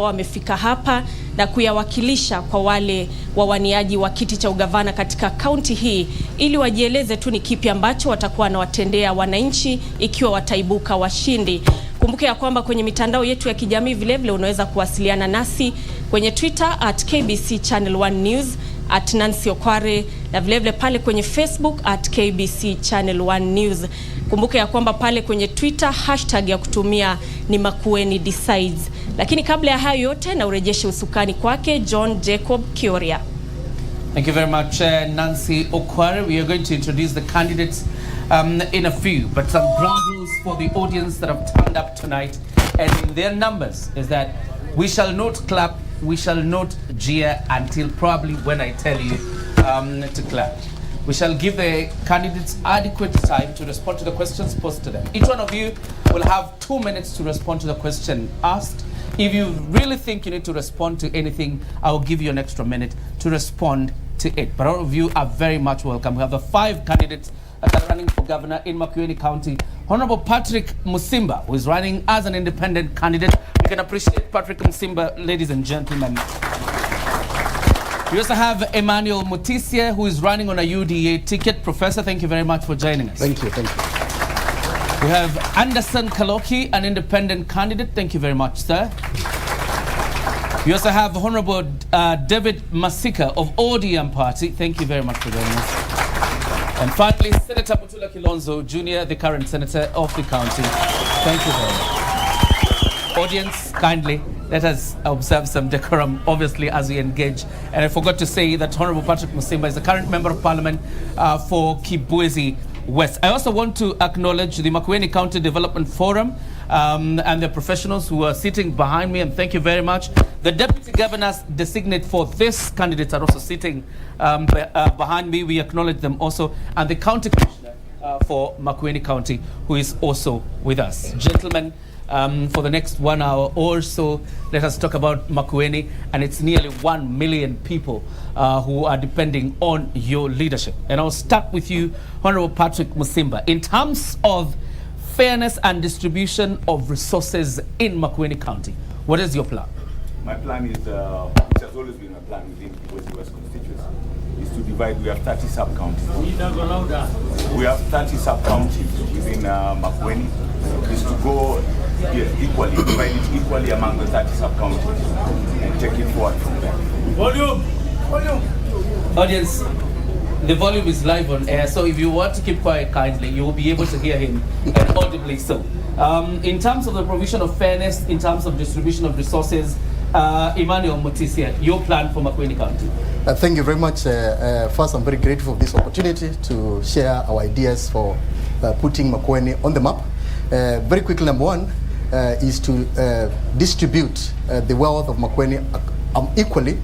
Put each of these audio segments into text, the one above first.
wamefika hapa na kuyawakilisha kwa wale wawaniaji wa kiti cha ugavana katika kaunti hii ili wajieleze tu ni kipi ambacho watakuwa wanawatendea wananchi ikiwa wataibuka washindi. Kumbuke ya kwamba kwenye mitandao yetu ya kijamii vilevile unaweza kuwasiliana nasi kwenye Twitter @KBC Channel 1 News, @Nancy Okware, na vilevile pale kwenye Facebook @KBC Channel 1 News. Kumbuke ya kwamba pale kwenye Twitter hashtag ya kutumia ni Makueni decides. Lakini kabla ya hayo yote na urejeshe usukani kwake John Jacob Kioria. Thank you very much, Nancy Okware. We are going to introduce the candidates in a few, but some ground rules for the audience that have turned up tonight and in their numbers is that we shall not clap, we shall not jeer until probably when I tell you to clap. We shall give the candidates adequate time to respond to the questions posed to them. Each one of you will have 2 minutes to respond to the question asked. If you really think you need to respond to anything, I will give you an extra minute to respond to it. But all of you are very much welcome. We have the 5 candidates that are running for governor in Makueni County. Honorable Patrick Musimba, who is running as an independent candidate. We can appreciate Patrick Musimba, ladies and gentlemen. We also have Emmanuel Mutisia, who is running on a UDA ticket. Professor, thank you very much for joining us. Thank you, thank you. We have Anderson Kaloki, an independent candidate. Thank you very much, sir. We also have Honorable David Masika of ODM Party. Thank you very much for joining us. And finally, Senator Mutula Kilonzo Jr., the current senator of the county. Thank you very much. Audience, kindly let us observe some decorum, obviously, as we engage. And I forgot to say that Honorable Patrick Musimba is the current member of parliament for Kibwezi West. I also want to acknowledge the Makueni County Development Forum and the professionals who are sitting behind me, and thank you very much. The deputy governors designate for this candidates are also sitting behind me. We acknowledge them also, and the county commissioner for Makueni County, who is also with us. Gentlemen, for the next 1 hour or so, let us talk about Makueni, and it's nearly 1 million people who are depending on your leadership. And I'll start with you, Honorable Patrick Musimba. In terms of fairness and distribution of resources in Makueni County, what is your plan? My plan is, which has always been my plan within the West constituency, is to divide. We have 30 sub-counties. We have 30 sub-counties within Makueni. Is to go equally, divide it equally among the 30 sub-counties and take it forward from there. Volume! Audience, the volume is live on air, so if you want to keep quiet kindly, you will be able to hear him and audibly so. In terms of the provision of fairness, in terms of distribution of resources, Emmanuel Mutisia, your plan for Makueni County. Thank you very much. First, I'm very grateful for this opportunity to share our ideas for putting Makueni on the map. Very quickly, number one is to distribute the wealth of Makueni equally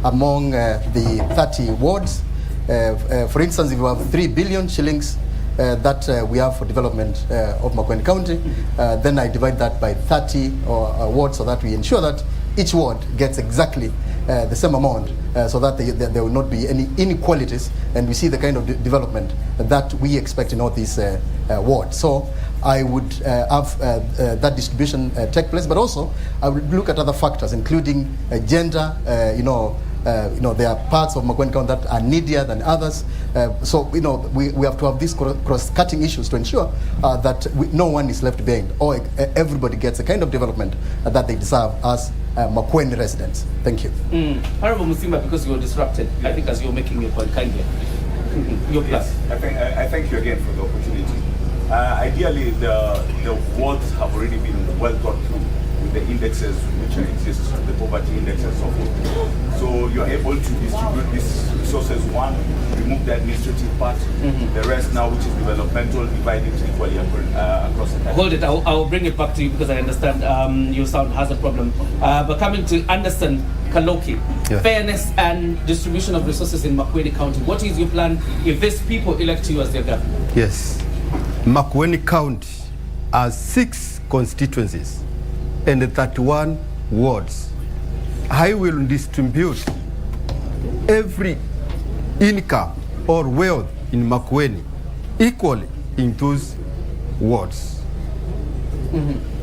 among the 30 wards. For instance, if you have 3 billion shillings that we have for development of Makueni County, then I divide that by 30 wards so that we ensure that each ward gets exactly the same amount so that there will not be any inequalities, and we see the kind of development that we expect in all these wards. So I would have that distribution take place, but also I would look at other factors, including gender. There are parts of Makueni County that are needier than others. So we have to have these cross-cutting issues to ensure that no one is left behind, or everybody gets the kind of development that they deserve as Makueni residents. Thank you. Honorable Musimba, because you were disrupted, I think as you're making your point kindly. Your plan. Yes, I thank you again for the opportunity. Ideally, the wards have already been well thought through with the indexes which exist, the poverty index and so forth. So you're able to distribute these resources. One, remove the administrative part. The rest now, which is developmental, divide it equally across the country. Hold it, I will bring it back to you because I understand your sound has a problem. But coming to Anderson Kaloki, yeah. Fairness and distribution of resources in Makueni County. What is your plan if these people elect you as their governor? Yes. Makueni County has 6 constituencies and 31 wards. I will distribute every income or wealth in Makueni equally in those wards.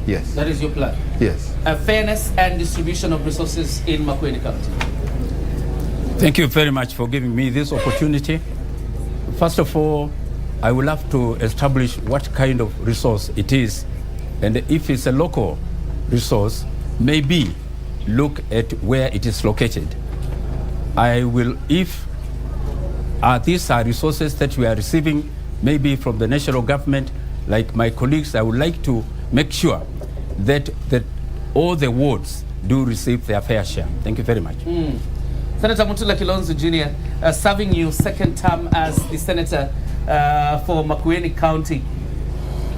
Yes. That is your plan? Yes. Fairness and distribution of resources in Makueni County. Thank you very much for giving me this opportunity. First of all, I will have to establish what kind of resource it is, and if it's a local resource, maybe look at where it is located. I will, if these are resources that we are receiving maybe from the national government, like my colleagues, I would like to make sure that all the wards do receive their fair share. Thank you very much. Senator Mutula Kilonzo Jr., serving you second term as the senator for Makueni County.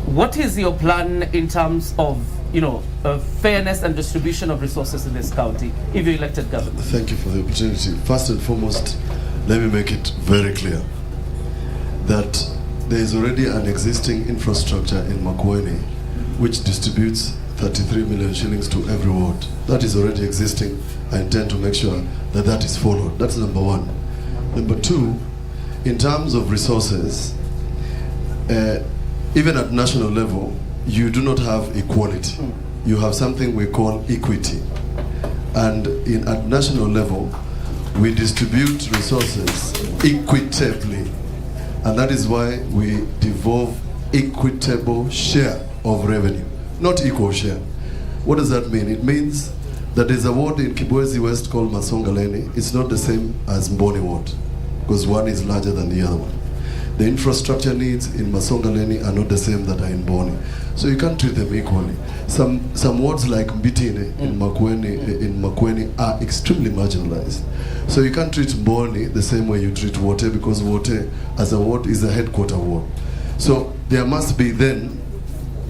What is your plan in terms of, fairness and distribution of resources in this county if you're elected governor? Thank you for the opportunity. First and foremost, let me make it very clear that there is already an existing infrastructure in Makueni which distributes 33 million shillings to every ward. That is already existing. I intend to make sure that that is followed. That's number one. Number two, in terms of resources, even at national level, you do not have equality. You have something we call equity. And at national level, we distribute resources equitably. And that is why we devolve equitable share of revenue, not equal share. What does that mean? It means that there's a ward in Kibwezi West called Masongaleni. It's not the same as Mboni ward, because one is larger than the other one. The infrastructure needs in Masongaleni are not the same that are in Mboni. So you can't treat them equally. Some wards like Mbitine in Makueni are extremely marginalized. So you can't treat Mboni the same way you treat Wote, because Wote as a ward is a headquarter ward. So there must be then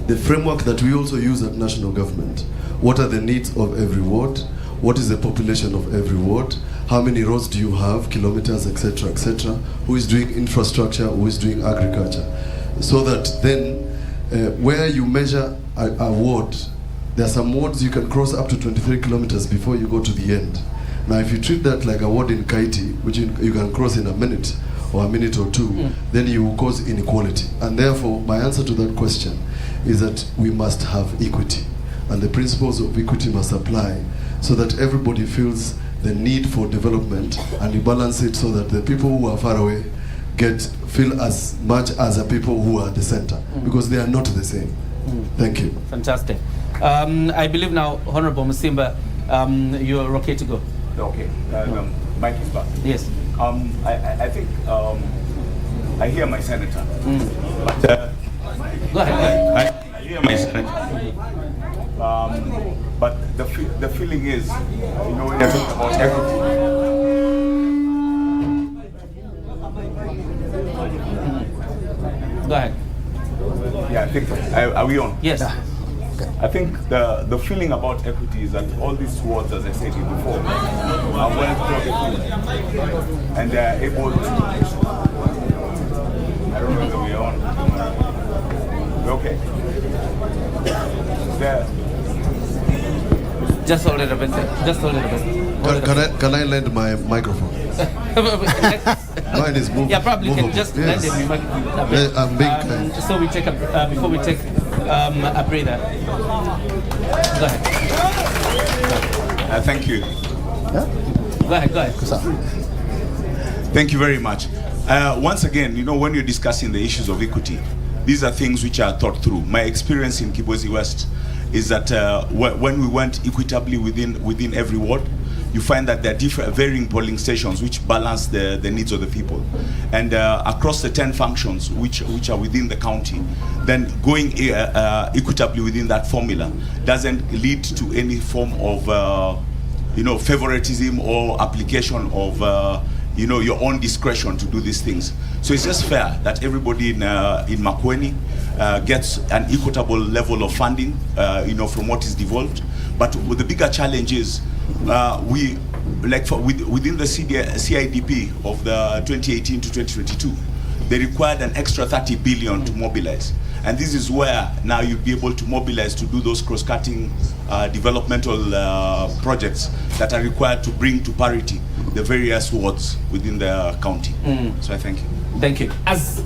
the framework that we also use at national government. What are the needs of every ward? What is the population of every ward? How many roads do you have, kilometers, etc., etc.? Who is doing infrastructure? Who is doing agriculture? So that then, where you measure a ward, there are some wards you can cross up to 23 kilometers before you go to the end. Now, if you treat that like a ward in Kaiti, which you can cross in a minute or a minute or two, then you will cause inequality. And therefore, my answer to that question is that we must have equity. And the principles of equity must apply so that everybody feels the need for development, and you balance it so that the people who are far away feel as much as the people who are at the center, because they are not the same. Thank you. Fantastic. I believe now, Honorable Musimba, you're okay to go. Okay. Mike is back. Yes. I think I hear my senator. But, go ahead. I hear my senator. But the feeling is, when you're talking about equity. Go ahead. Yeah, I think, are we on? Yes. I think the feeling about equity is that all these wards, as I said before, are well thought through, and they are able to. I don't know whether we're on. We're okay. Just hold it a bit. Just hold it a bit. Can I lend my microphone? Mine is moving. Yeah, probably movable. can just Yes. lend him your microphone. I'm being kind. So we take before we take a breather. Go ahead. Thank you. Go ahead. Thank you very much. Once again, when you're discussing the issues of equity, these are things which are thought through. My experience in Kibwezi West is that when we went equitably within every ward, you find that there are varying polling stations which balance the needs of the people. And across the 10 functions which are within the county, then going equitably within that formula doesn't lead to any form of favoritism or application of your own discretion to do these things. So it's just fair that everybody in Makueni gets an equitable level of funding, from what is devolved. But the bigger challenge is within the CIDP of the 2018 to 2022, they required an extra 30 billion to mobilize. And this is where now you'll be able to mobilize to do those cross-cutting developmental projects that are required to bring to parity the various wards within the county. So I thank you. Thank you. As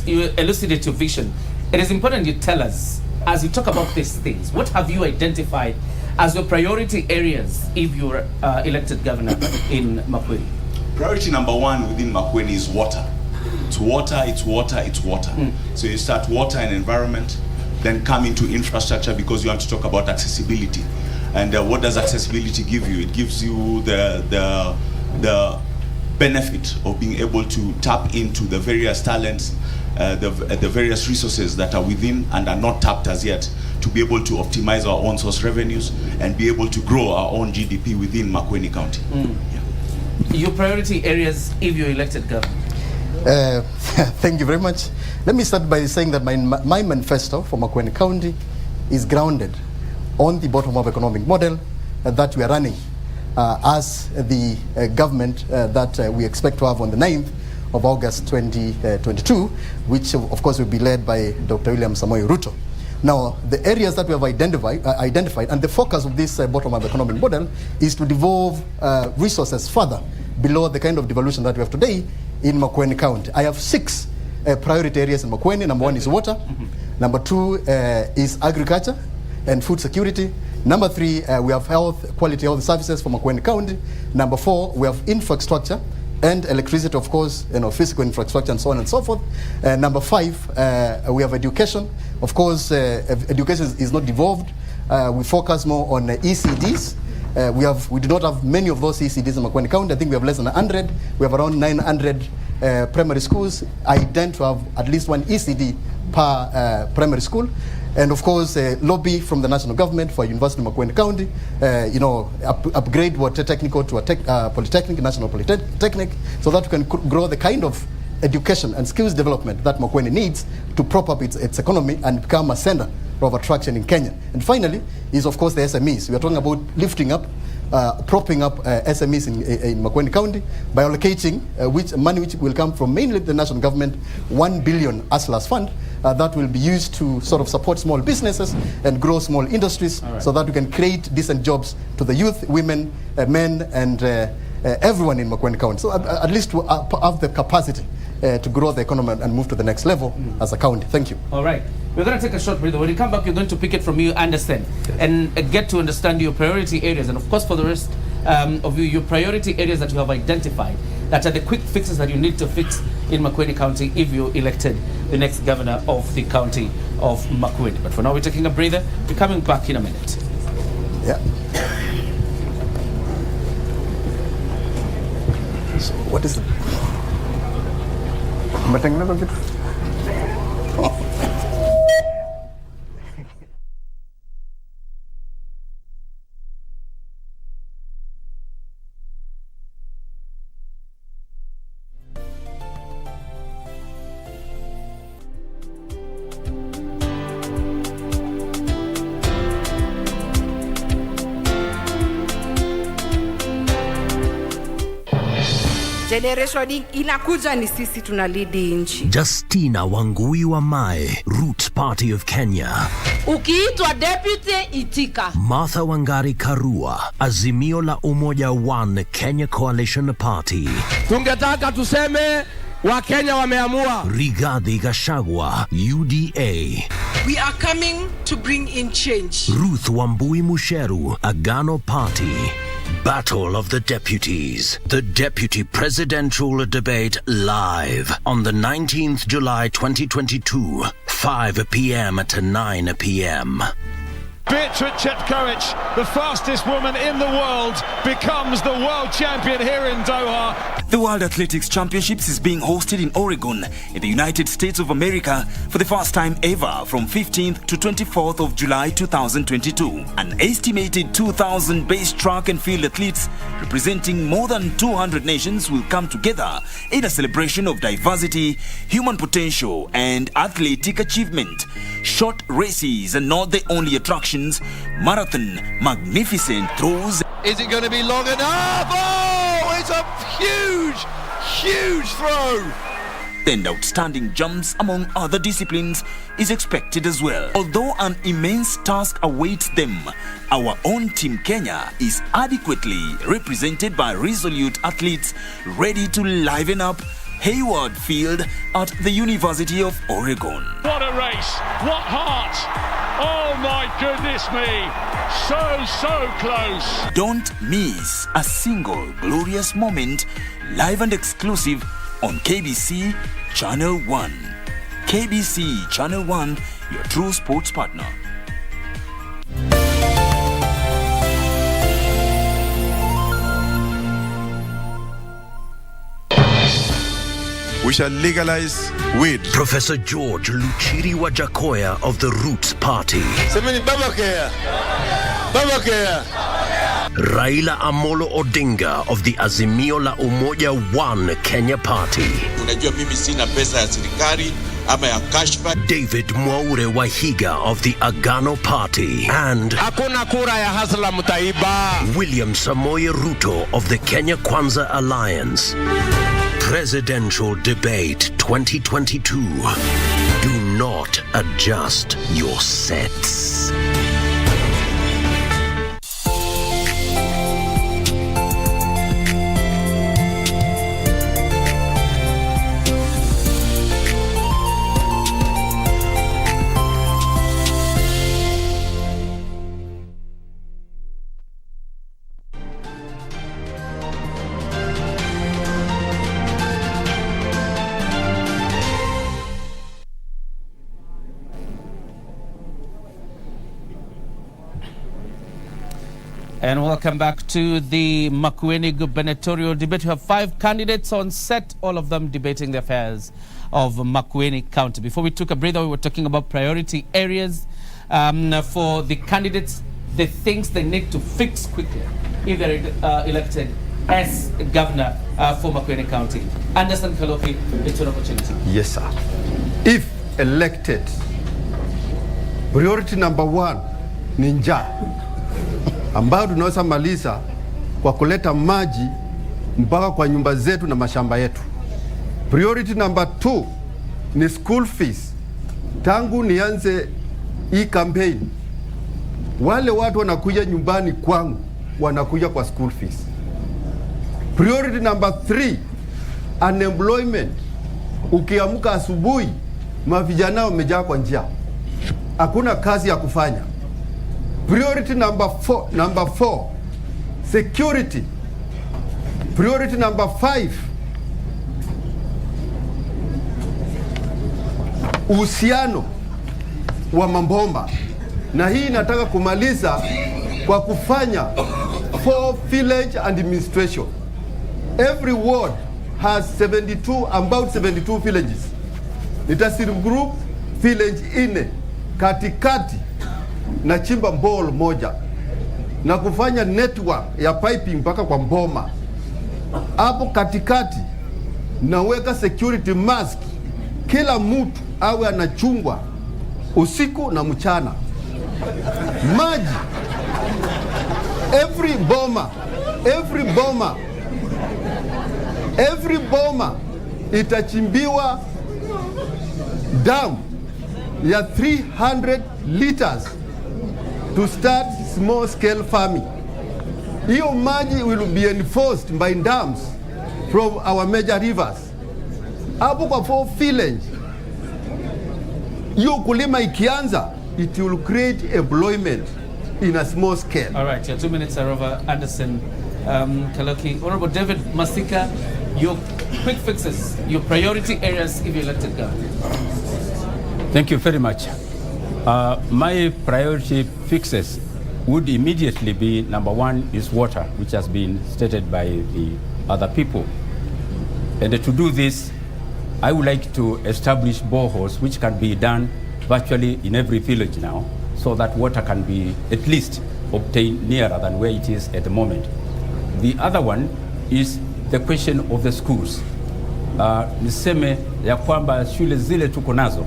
you elucidate your vision, it is important you tell us as you talk about these things, what have you identified as your priority areas if you're elected governor in Makueni? Priority number one within Makueni is water. It's water, it's water, it's water. So you start water and environment, then come into infrastructure because you want to talk about accessibility. And what does accessibility give you? It gives you the benefit of being able to tap into the various talents, the various resources that are within and are not tapped as yet, to be able to optimize our own source revenues and be able to grow our own GDP within Makueni County. Your priority areas if you're elected governor? Thank you very much. Let me start by saying that my manifesto for Makueni County is grounded on the bottom-up economic model that we are running as the government that we expect to have on the 9th of August 2022, which of course will be led by Dr. William Samoei Ruto. Now, the areas that we have identified and the focus of this bottom-up economic model is to devolve resources further below the kind of devolution that we have today in Makueni County. I have 6 priority areas in Makueni. Number 1 is water. Number 2 is agriculture and food security. Number 3, we have quality health services for Makueni County. Number 4, we have infrastructure and electricity, of course, physical infrastructure and so on and so forth. Number 5, we have education. Of course, education is not devolved. We focus more on ECDs. We do not have many of those ECDs in Makueni County. I think we have less than 100. We have around 900 primary schools. I intend to have at least 1 ECD per primary school. And of course, lobby from the national government for University of Makueni County, upgrade water technical to a polytechnic, national polytechnic, so that we can grow the kind of education and skills development that Makueni needs to prop up its economy and become a center of attraction in Kenya. And finally, is of course the SMEs. We are talking about lifting up, propping up SMEs in Makueni County by allocating money which will come from mainly the national government, 1 billion ASLAS fund, that will be used to sort of support small businesses and grow small industries, so that we can create decent jobs to the youth, women, men, and everyone in Makueni County. So at least to have the capacity to grow the economy and move to the next level as a county. Thank you. All right. We're going to take a short break. When you come back, you're going to pick it from you, understand, and get to understand your priority areas. And of course, for the rest of you, your priority areas that you have identified, that are the quick fixes that you need to fix in Makueni County if you're elected the next governor of the county of Makueni. But for now, we're taking a breather. We're coming back in a minute. Yeah. So what is it? Generation inakuja ni sisi tunalidi nchi. Justina Wangui wa Mae, Root Party of Kenya. Ukiitwa deputy itika. Martha Wangari Karua, Azimio la Umoja One Kenya Coalition Party. Tungetaka tuseme Wakenya wameamua. Rigathi Gachagua, UDA. We are coming to bring in change. Ruth Wambui Musheru, Agano Party. Battle of the Deputies. The Deputy Presidential Debate live on the 19th July 2022, 5 p.m. to 9 p.m. Beatrice Chepkoech, the fastest woman in the world, becomes the world champion here in Doha. The World Athletics Championships is being hosted in Oregon, in the United States of America, for the first time ever from 15th to 24th of July 2022. An estimated 2,000 base track and field athletes representing more than 200 nations will come together in a celebration of diversity, human potential, and athletic achievement. Short races are not the only attractions. Marathon, magnificent throws. Is it going to be long enough? Oh, it's a huge throw. And outstanding jumps among other disciplines is expected as well. Although an immense task awaits them, our own Team Kenya is adequately represented by resolute athletes ready to liven up Hayward Field at the University of Oregon. What a race, what heart. Oh my goodness me. So close. Don't miss a single glorious moment, live and exclusive on KBC Channel 1. KBC Channel 1, your true sports partner. We shall legalize weed. Professor George Luchiri Wajakoya of the Roots Party. Semeni Babakea. Babakea. Raila Amolo Odinga of the Azimio la Umoja One Kenya Party. Unajua mimi sina pesa ya serikali ama ya kashfa. David Mwaure Wahiga of the Agano Party. And hakuna kura ya hasla mtaiba. William Samoei Ruto of the Kenya Kwanza Alliance. Presidential Debate 2022. Do not adjust your sets. And welcome back to the Makueni Gubernatorial debate. We have 5 candidates on set, all of them debating the affairs of Makueni County. Before we took a breather, we were talking about priority areas for the candidates, the things they need to fix quickly if they're elected as governor for Makueni County. Anderson Kaloki, it's your opportunity. Yes, sir. If elected, priority number 1 ni njaa ambayo tunaweza maliza kwa kuleta maji mpaka kwa nyumba zetu na mashamba yetu. Priority number 2 ni school fees. Tangu nianze hii campaign, wale watu wanakuja nyumbani kwangu wanakuja kwa school fees. Priority number 3, unemployment. Ukiamka asubuhi, mavijana wamejaa kwa njia. Hakuna kazi ya kufanya. Priority number 4, security. Priority number 5, uhusiano wa mambomba. Na hii nataka kumaliza kwa kufanya 4 village administration. Every ward has about 72 villages. Group village 4 katikati na chimba mbolo moja na kufanya network ya piping mpaka kwa mboma. Hapo katikati naweka security mask, kila mtu awe anachungwa usiku na mchana. Maji, every boma itachimbiwa dam ya 300 liters to start small scale farming. Hiyo maji will be enforced by dams from our major rivers. Hapo kwa 4 village, hiyo kulima ikianza, it will create employment in a small scale. All right, your 2 minutes are over. Anderson Kaloki. Honorable David Masika, your quick fixes, your priority areas if you're elected governor. Thank you very much. My priority fixes would immediately be, number 1 is water, which has been stated by the other people. And to do this, I would like to establish boreholes, which can be done virtually in every village now, so that water can be at least obtained nearer than where it is at the moment. The other one is the question of the schools. Niseme ya kwamba shule zile tuko nazo,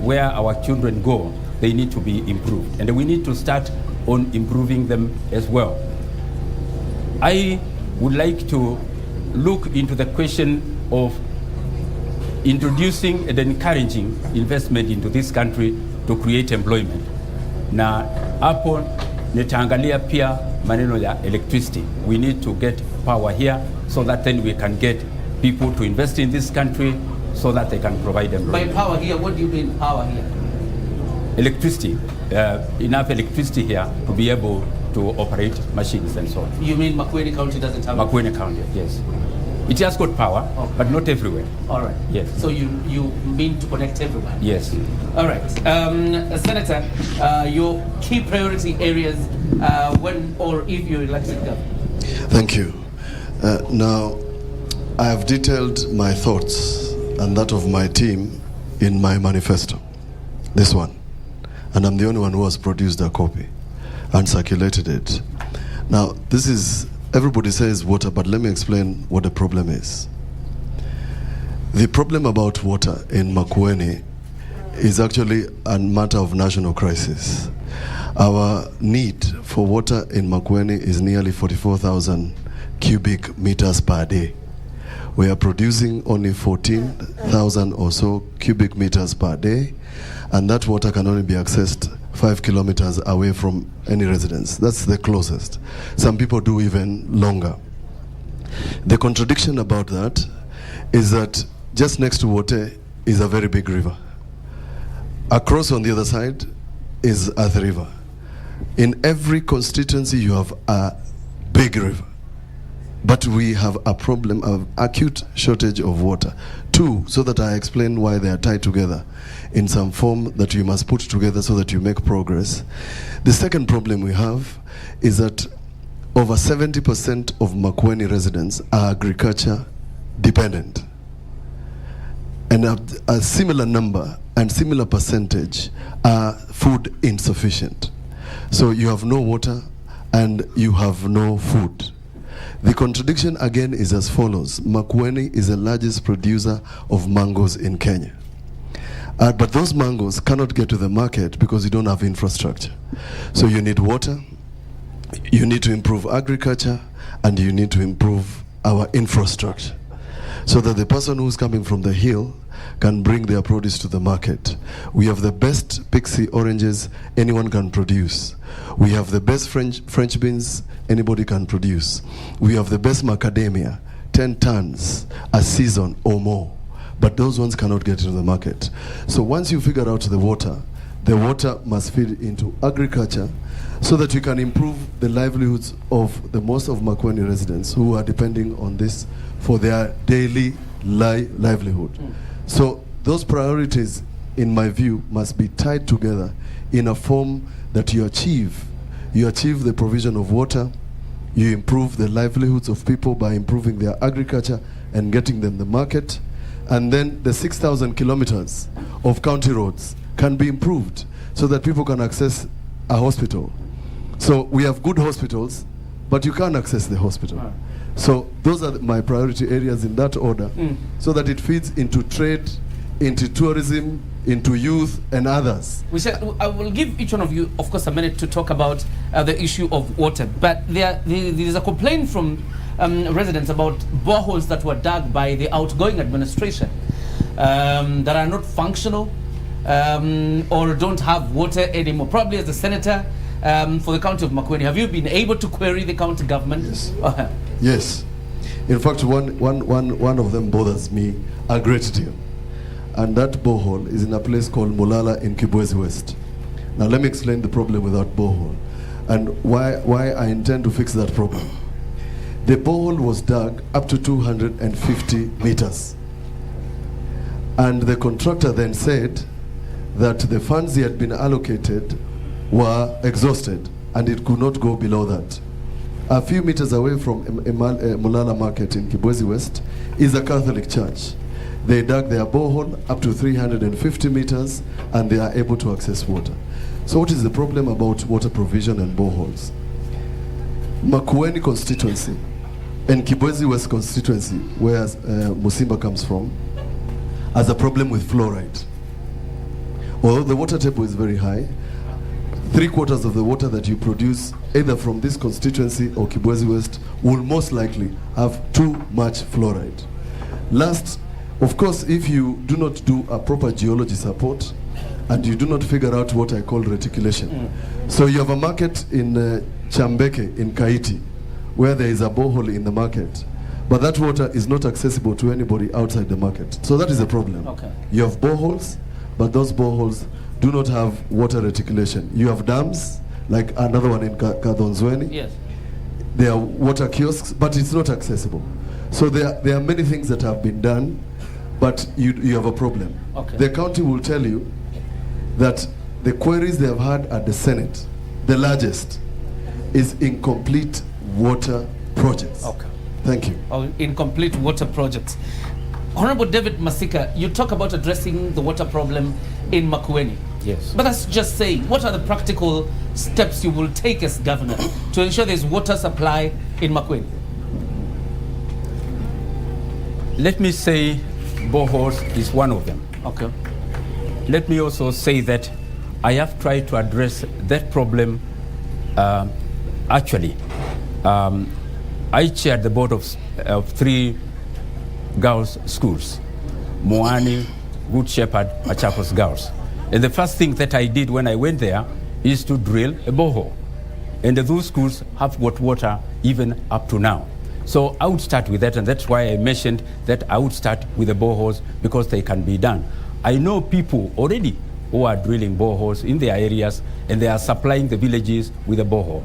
where our children go, they need to be improved. And we need to start on improving them as well. I would like to look into the question of introducing and encouraging investment into this country to create employment. Na hapo nitaangalia pia maneno ya electricity. We need to get power here so that then we can get people to invest in this country so that they can provide employment. By power here, what do you mean power here? electricity, enough electricity here to be able to operate machines and so on. You mean Makueni County doesn't have? Makueni County, yes. It has got power, but not everywhere. All right. Yes. So you mean to connect everyone? Yes. All right. Senator, your key priority areas when or if you're elected governor? Thank you. Now, I have detailed my thoughts and that of my team in my manifesto, this one. And I'm the only one who has produced a copy and circulated it. Now, this is, everybody says water, but let me explain what the problem is. The problem about water in Makueni is actually a matter of national crisis. Our need for water in Makueni is nearly 44,000 cubic meters per day. We are producing only 14,000 or so cubic meters per day, and that water can only be accessed 5 kilometers away from any residence. That's the closest. Some people do even longer. The contradiction about that is that just next to Wote is a very big river. Across on the other side is Earth River. In every constituency you have a big river. But we have a problem of acute shortage of water. Two, so that I explain why they are tied together in some form that you must put together so that you make progress. The second problem we have is that over 70% of Makueni residents are agriculture dependent. And a similar number and similar percentage are food insufficient. So you have no water and you have no food. The contradiction again is as follows. Makueni is the largest producer of mangoes in Kenya. But those mangoes cannot get to the market because you don't have infrastructure. So you need water, you need to improve agriculture, and you need to improve our infrastructure so that the person who's coming from the hill can bring their produce to the market. We have the best pixie oranges anyone can produce. We have the best French beans anybody can produce. We have the best macadamia, 10 tons a season or more. But those ones cannot get into the market. So once you figure out the water must feed into agriculture so that you can improve the livelihoods of the most of Makueni residents who are depending on this for their daily livelihood. So those priorities, in my view, must be tied together in a form that you achieve. You achieve the provision of water, you improve the livelihoods of people by improving their agriculture and getting them the market, and then the 6,000 kilometers of county roads can be improved so that people can access a hospital. So we have good hospitals, but you can't access the hospital. So those are my priority areas in that order, so that it feeds into trade, into tourism, into youth and others. I will give each one of you, of course, a minute to talk about the issue of water. But there is a complaint from residents about boreholes that were dug by the outgoing administration that are not functional or don't have water anymore. Probably as a senator for the county of Makueni, have you been able to query the county government? Yes. Yes. In fact, one of them bothers me a great deal. And that borehole is in a place called Mulala in Kibwezi West. Now let me explain the problem with that borehole and why I intend to fix that problem. The borehole was dug up to 250 meters. And the contractor then said that the funds he had been allocated were exhausted and it could not go below that. A few meters away from Mulala Market in Kibwezi West is a Catholic church. They dug their borehole up to 350 meters and they are able to access water. So what is the problem about water provision and boreholes? Makueni constituency and Kibwezi West constituency, where Musimba comes from, has a problem with fluoride. Although the water table is very high, 3/4 of the water that you produce either from this constituency or Kibwezi West will most likely have too much fluoride. Last, of course, if you do not do a proper geology support and you do not figure out what I call reticulation. So you have a market in Chambeke in Kaiti where there is a borehole in the market, but that water is not accessible to anybody outside the market. So that is a problem. Okay. You have boreholes, but those boreholes do not have water reticulation. You have dams, like another one in Kadonzweni. Yes. There are water kiosks, but it's not accessible. So there are many things that have been done, but you have a problem. Okay. The county will tell you that the queries they have had at the Senate, the largest, is incomplete water projects. Okay. Thank you. Oh, incomplete water projects. Honorable David Masika, you talk about addressing the water problem in Makueni. Yes. But that's just saying, what are the practical steps you will take as governor to ensure there's water supply in Makueni? Let me say boreholes is one of them. Okay. Let me also say that I have tried to address that problem. Actually, I chaired the board of 3 girls' schools, Moani, Good Shepherd, Machakos Girls. And the first thing that I did when I went there is to drill a borehole. And those schools have got water even up to now. So I would start with that, and that's why I mentioned that I would start with the boreholes, because they can be done. I know people already who are drilling boreholes in their areas, and they are supplying the villages with a borehole.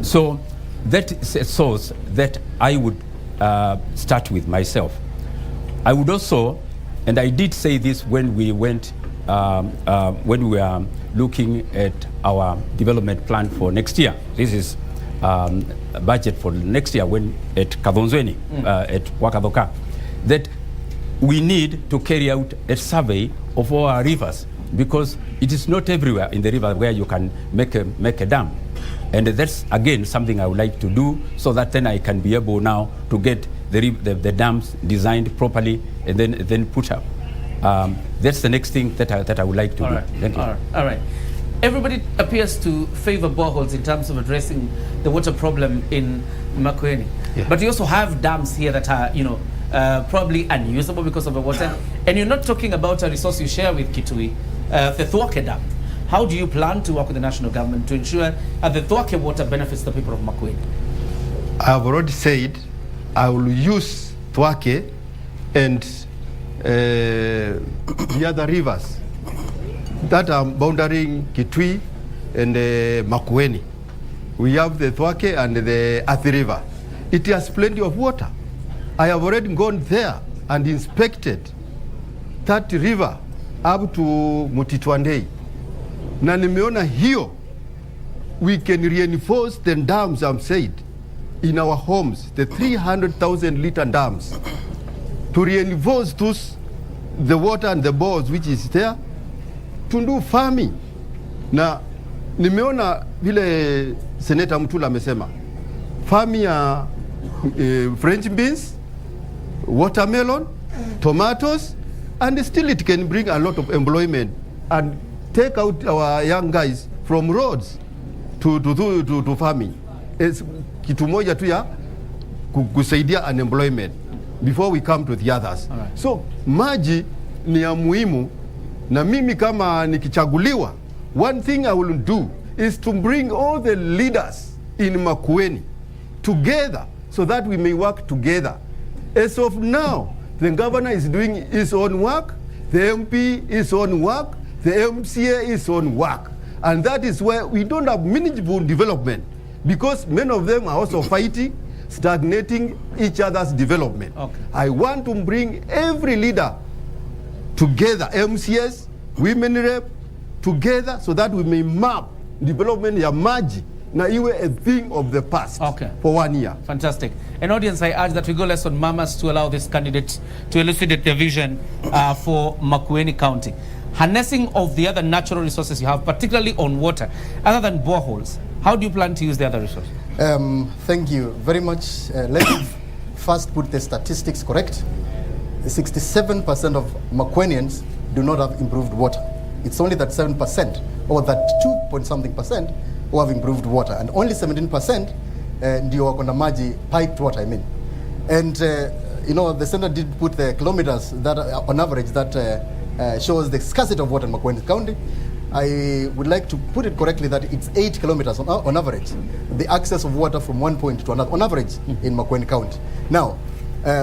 So that is a source that I would start with myself. I would also, and I did say this when we went, when we were looking at our development plan for next year. This is a budget for next year when at Kadonzweni, at Wakadoka, that we need to carry out a survey of all our rivers, because it is not everywhere in the river where you can make a dam. And that's, again, something I would like to do, so that then I can be able now to get the dams designed properly and then put up. That's the next thing that I would like to do. Right. Thank you. All right. Everybody appears to favor boreholes in terms of addressing the water problem in Makueni. Yeah. But you also have dams here that are, probably unusable because of the water. And you're not talking about a resource you share with Kitui, the Swaka Dam. How do you plan to work with the national government to ensure that the Swaka water benefits the people of Makueni? I have already said I will use Swaka and the other rivers that are bounding Kitui and Makueni. We have the Swaka and the Athi River. It has plenty of water. I have already gone there and inspected that river up to Mutitwandei. Na nimeona hiyo, we can reinforce the dams I'm said in our homes, the 300,000 liter dams, to reinforce those, the water and the bores which is there, to do farming. Na nimeona vile Senator Mutula amesema, farming ya French beans, watermelon, tomatoes, and still it can bring a lot of employment and take out our young guys from roads to farming. It's kitu moja tu ya kusaidia unemployment before we come to the others. Right. So maji ni ya muhimu, na mimi kama nikichaguliwa, one thing I will do is to bring all the leaders in Makueni together so that we may work together. As of now, the governor is doing his own work, the MP is on work, the MCA is on work. And that is where we don't have meaningful development, because many of them are also fighting, stagnating each other's development. Okay. I want to bring every leader together, MCS, women rep, together so that we may map development ya maji na iwe a thing of the past. Okay. For 1 year. Fantastic. And audience, I urge that we go less on mamas to allow this candidate to elucidate their vision for Makueni County. Harnessing of the other natural resources you have, particularly on water, other than boreholes, how do you plan to use the other resources? Thank you very much. Let me first put the statistics correct. 67% of Makuenians do not have improved water. It's only that 7% or that 2-point-something% who have improved water, and only 17% ndio wako na maji, piped water, I mean. And the center did put the kilometers that on average that shows the scarcity of water in Makueni County. I would like to put it correctly that it's 8 kilometers on average, the access of water from one point to another, on average in Makueni County. Now,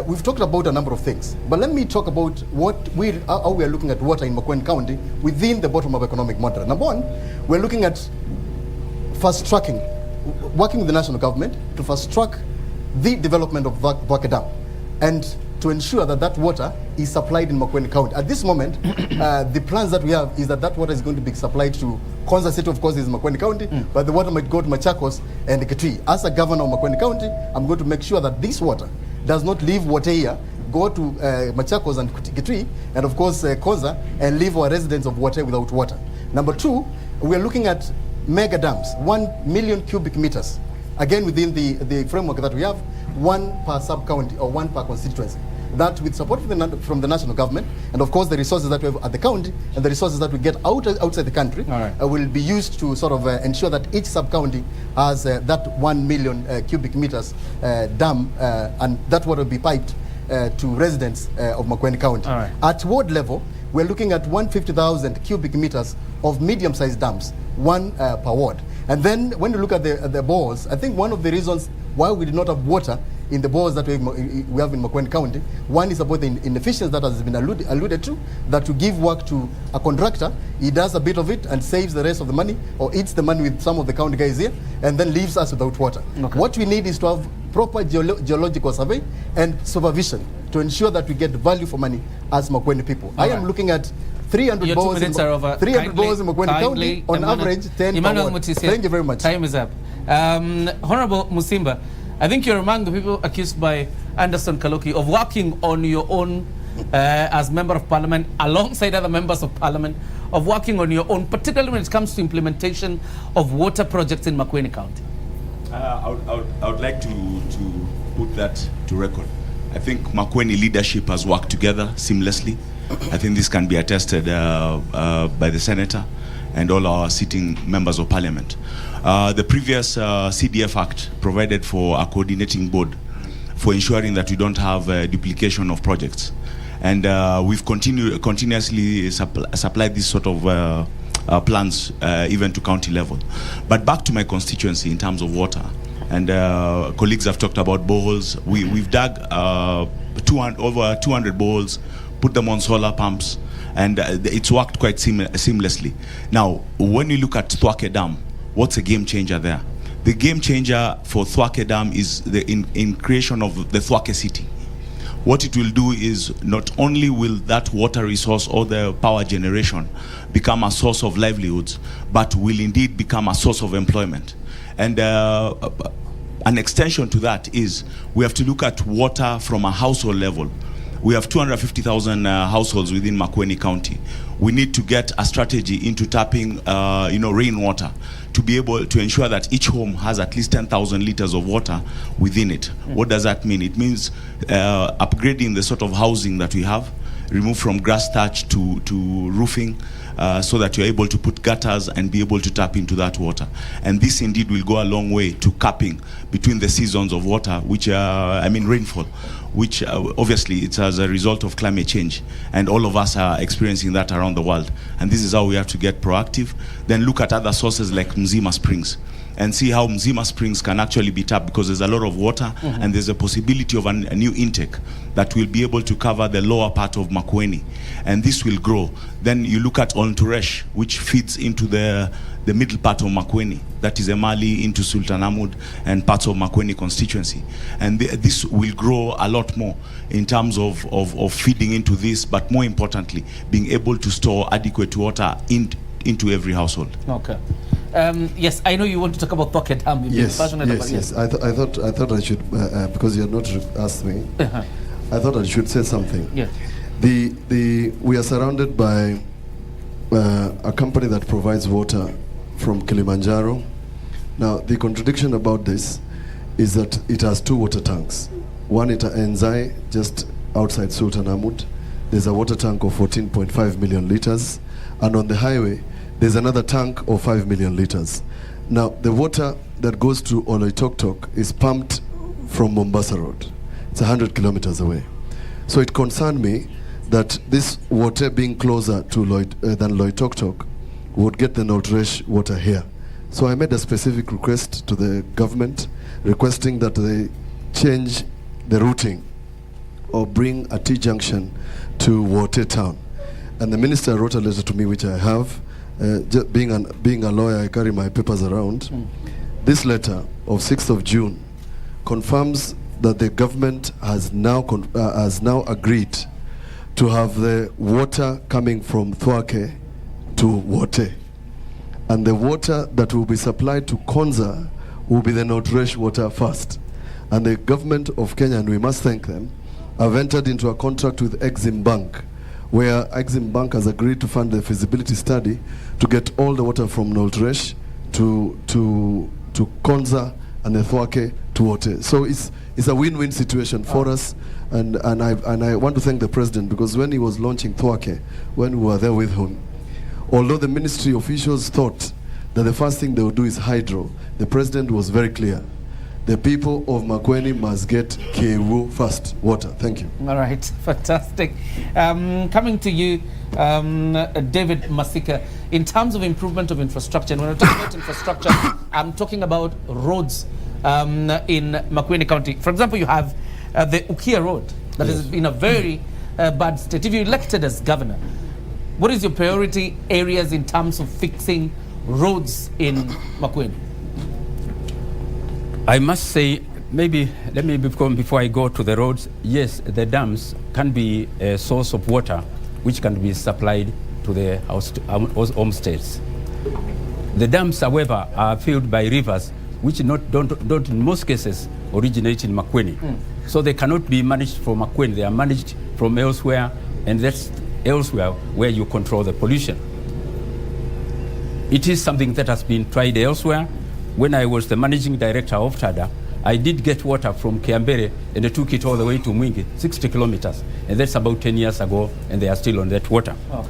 We've talked about a number of things, but let me talk about how we are looking at water in Makueni County within the bottom-up economic model. Number one, we're looking at fast-tracking, working with the national government to fast-track the development of Swaka Dam and to ensure that that water is supplied in Makueni County. At this moment, the plans that we have is that that water is going to be supplied to Konza City, of course, is Makueni County, but the water might go to Machakos and Kitui. As a governor of Makueni County, I'm going to make sure that this water does not leave Wateia, go to Machakos and Kitui, and of course Konza, and leave our residents of Wateia without water. Number two, we are looking at mega dams, 1 million cubic meters. Again, within the framework that we have, one per sub-county or one per constituency. That with support from the national government, and of course the resources that we have at the county and the resources that we get outside the country will be used to sort of ensure that each sub-county has that 1 million cubic meters dam, and that water will be piped to residents of Makueni County. At ward level, we're looking at 150,000 cubic meters of medium-sized dams, one per ward. And then when you look at the boreholes, I think one of the reasons why we did not have water in the boreholes that we have in Makueni County, one is about the inefficiency that has been alluded to, that to give work to a contractor, he does a bit of it and saves the rest of the money, or eats the money with some of the county guys here, and then leaves us without water. What we need is to have proper geological survey and supervision to ensure that we get value for money as Makueni people. I am looking at 300 boreholes in Makueni County, on average 10 per ward. Thank you very much. Time is up. Honorable Musimba, I think you're among the people accused by Anderson Kaloki of working on your own as Member of Parliament, alongside other members of Parliament, of working on your own, particularly when it comes to implementation of water projects in Makueni County. I would like to put that to record. I think Makueni leadership has worked together seamlessly. I think this can be attested by the Senator and all our sitting members of Parliament. The previous CDF Act provided for a coordinating board for ensuring that we don't have duplication of projects. And we've continuously supplied this sort of plans even to county level. But back to my constituency in terms of water, and colleagues have talked about boreholes. We've dug over 200 boreholes, put them on solar pumps, and it's worked quite seamlessly. Now, when you look at Swaka Dam, what's a game changer there? The game changer for Swaka Dam is the in creation of the Swaka City. What it will do is not only will that water resource or the power generation become a source of livelihoods, but will indeed become a source of employment. And an extension to that is we have to look at water from a household level. We have 250,000 households within Makueni County. We need to get a strategy into tapping, rainwater to be able to ensure that each home has at least 10,000 liters of water within it. What does that mean? It means upgrading the sort of housing that we have, remove from grass thatch to roofing, so that you're able to put gutters and be able to tap into that water. And this indeed will go a long way to capping between the seasons of water, which rainfall, which obviously it's as a result of climate change, and all of us are experiencing that around the world. And this is how we have to get proactive. Then look at other sources like Mzima Springs and see how Mzima Springs can actually be tapped, because there's a lot of water and there's a possibility of a new intake that will be able to cover the lower part of Makueni, and this will grow. Then you look at Onturesh, which feeds into the middle part of Makueni, that is Emali into Sultanahmud and parts of Makueni constituency, and this will grow a lot more in terms of feeding into this, but more importantly being able to store adequate water into every household. Okay. Yes, I know you want to talk about Swaka Dam. Yes. I thought I should, because you had not asked me. I thought I should say something. Yeah. We are surrounded by a company that provides water from Kilimanjaro. Now, the contradiction about this is that it has two water tanks. One at Enzai, just outside Sultanahmud. There's a water tank of 14.5 million liters, and on the highway there's another tank of 5 million liters. Now, the water that goes to Oloitoktok is pumped from Mombasa Road. It's 100 kilometers away. So it concerned me that this water being closer to than Loitoktok would get the Northresh water here. So I made a specific request to the government, requesting that they change the routing or bring a T-junction to Wote town. And the minister wrote a letter to me, which I have. Being a lawyer, I carry my papers around. This letter of 6th of June confirms that the government has now agreed to have the water coming from Swaka to Wote. And the water that will be supplied to Konza will be the Northresh water first. And the government of Kenya, and we must thank them, have entered into a contract with Exim Bank, where Exim Bank has agreed to fund the feasibility study to get all the water from Northresh to Konza and the Swaka to Wote. So it's a win-win situation for us, and I want to thank the president, because when he was launching Swaka, when we were there with him, although the ministry officials thought that the first thing they would do is hydro, the president was very clear. The people of Makueni must get KU first, water. Thank you. All right, fantastic. Coming to you, David Masika, in terms of improvement of infrastructure, and when I'm talking about infrastructure, I'm talking about roads in Makueni County. For example, you have the Ukia Road that is in a very bad state. If you're elected as governor, what is your priority areas in terms of fixing roads in Makueni? I must say, maybe let me before I go to the roads, yes, the dams can be a source of water which can be supplied to the homesteads. The dams, however, are filled by rivers which don't in most cases originate in Makueni. So they cannot be managed from Makueni. They are managed from elsewhere, and that's elsewhere where you control the pollution. It is something that has been tried elsewhere. When I was the managing director of TADA, I did get water from Kiambere, and they took it all the way to Mwingi, 60 kilometers. And that's about 10 years ago, and they are still on that water. Okay.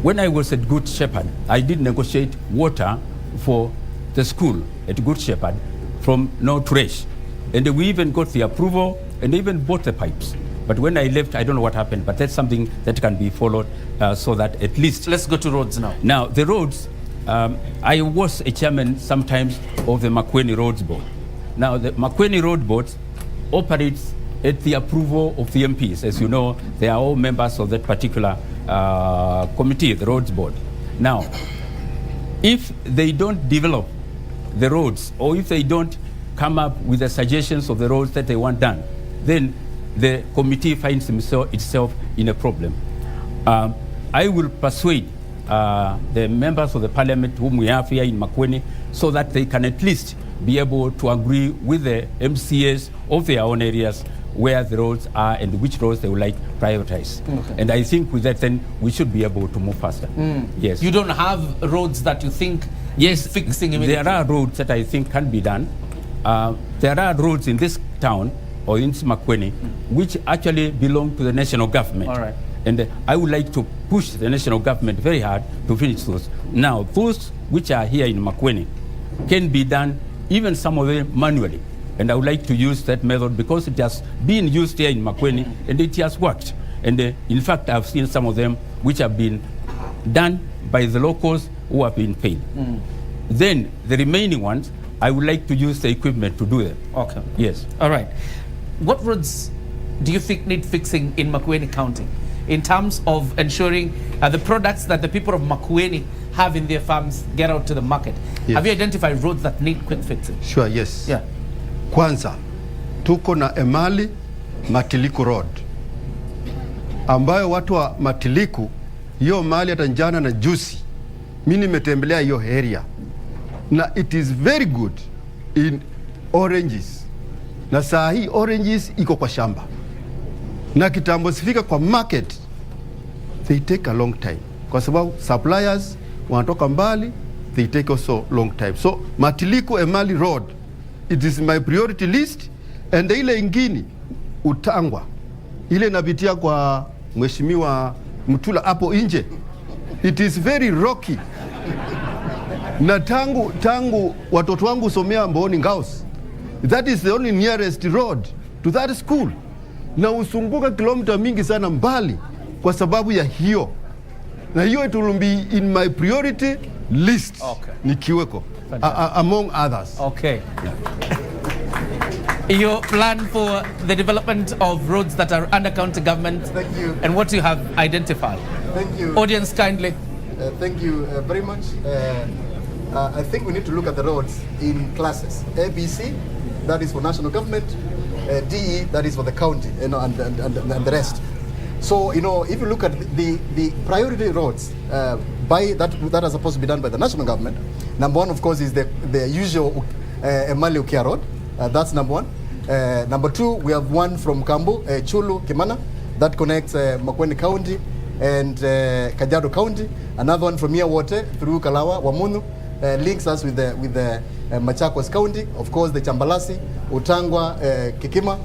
When I was at Good Shepherd, I did negotiate water for the school at Good Shepherd from Northresh. And we even got the approval, and even bought the pipes. But when I left, I don't know what happened, but that's something that can be followed so that at least... Let's go to roads now. Now, the roads... I was a chairman sometimes of the Makueni Roads Board. Now, the Makueni Road Board operates at the approval of the MPs. As you know, they are all members of that particular committee, the Roads Board. Now, if they don't develop the roads, or if they don't come up with the suggestions of the roads that they want done, then the committee finds itself in a problem. I will persuade the members of the parliament whom we have here in Makueni, so that they can at least be able to agree with the MCAs of their own areas where the roads are and which roads they would like prioritized. Okay. And I think with that, then we should be able to move faster. Yes. You don't have roads that you think fixing immediately? There are roads that I think can be done. There are roads in this town or in Makueni which actually belong to the national government. All right. And I would like to push the national government very hard to finish those. Now, those which are here in Makueni can be done, even some of them manually. And I would like to use that method because it has been used here in Makueni and it has worked. And in fact, I've seen some of them which have been done by the locals who have been paid. Then the remaining ones, I would like to use the equipment to do them. Okay. Yes. All right. What roads do you think need fixing in Makueni County in terms of ensuring the products that the people of Makueni have in their farms get out to the market? Yes. Have you identified roads that need quick fixing? Sure, yes. Yeah. Kwanza, tuko na Emali Matiliku Road, ambayo watu wa Matiliku, hiyo mali hata jana na juzi, mimi nimetembelea hiyo area, na it is very good in oranges, na saa hii oranges iko kwa shamba, na kitambo sifika kwa market, they take a long time, kwa sababu suppliers wanatoka mbali, they take also long time. So Matiliku Emali Road, it is my priority list. And ile ingini Utangwa, ile nabitia kwa Mheshimiwa Mtula hapo nje, it is very rocky. Na tangu watoto wangu somea Mboni Ngaos, that is the only nearest road to that school, na usunguka kilomita mingi sana mbali kwa sababu ya hiyo, na hiyo it will be in my priority list. Okay. Nikiweko among others. Okay. your plan for the development of roads that are under county government. Thank you. And what you have identified. Thank you. Audience, kindly. Thank you very much. I think we need to look at the roads in classes. ABC, that is for national government. DE, that is for the county, and the rest. So, if you look at the priority roads that are supposed to be done by the national government, number one, of course, is the usual Emali Ukia Road. That's number one. Number two, we have one from Kambu, Chulu, Kimana, that connects Makueni County and Kajiado County. Another one from Water through Kalawa, Wamunu, links us with the Machakos County. Of course, the Chambalasi, Utangwa, Kikima.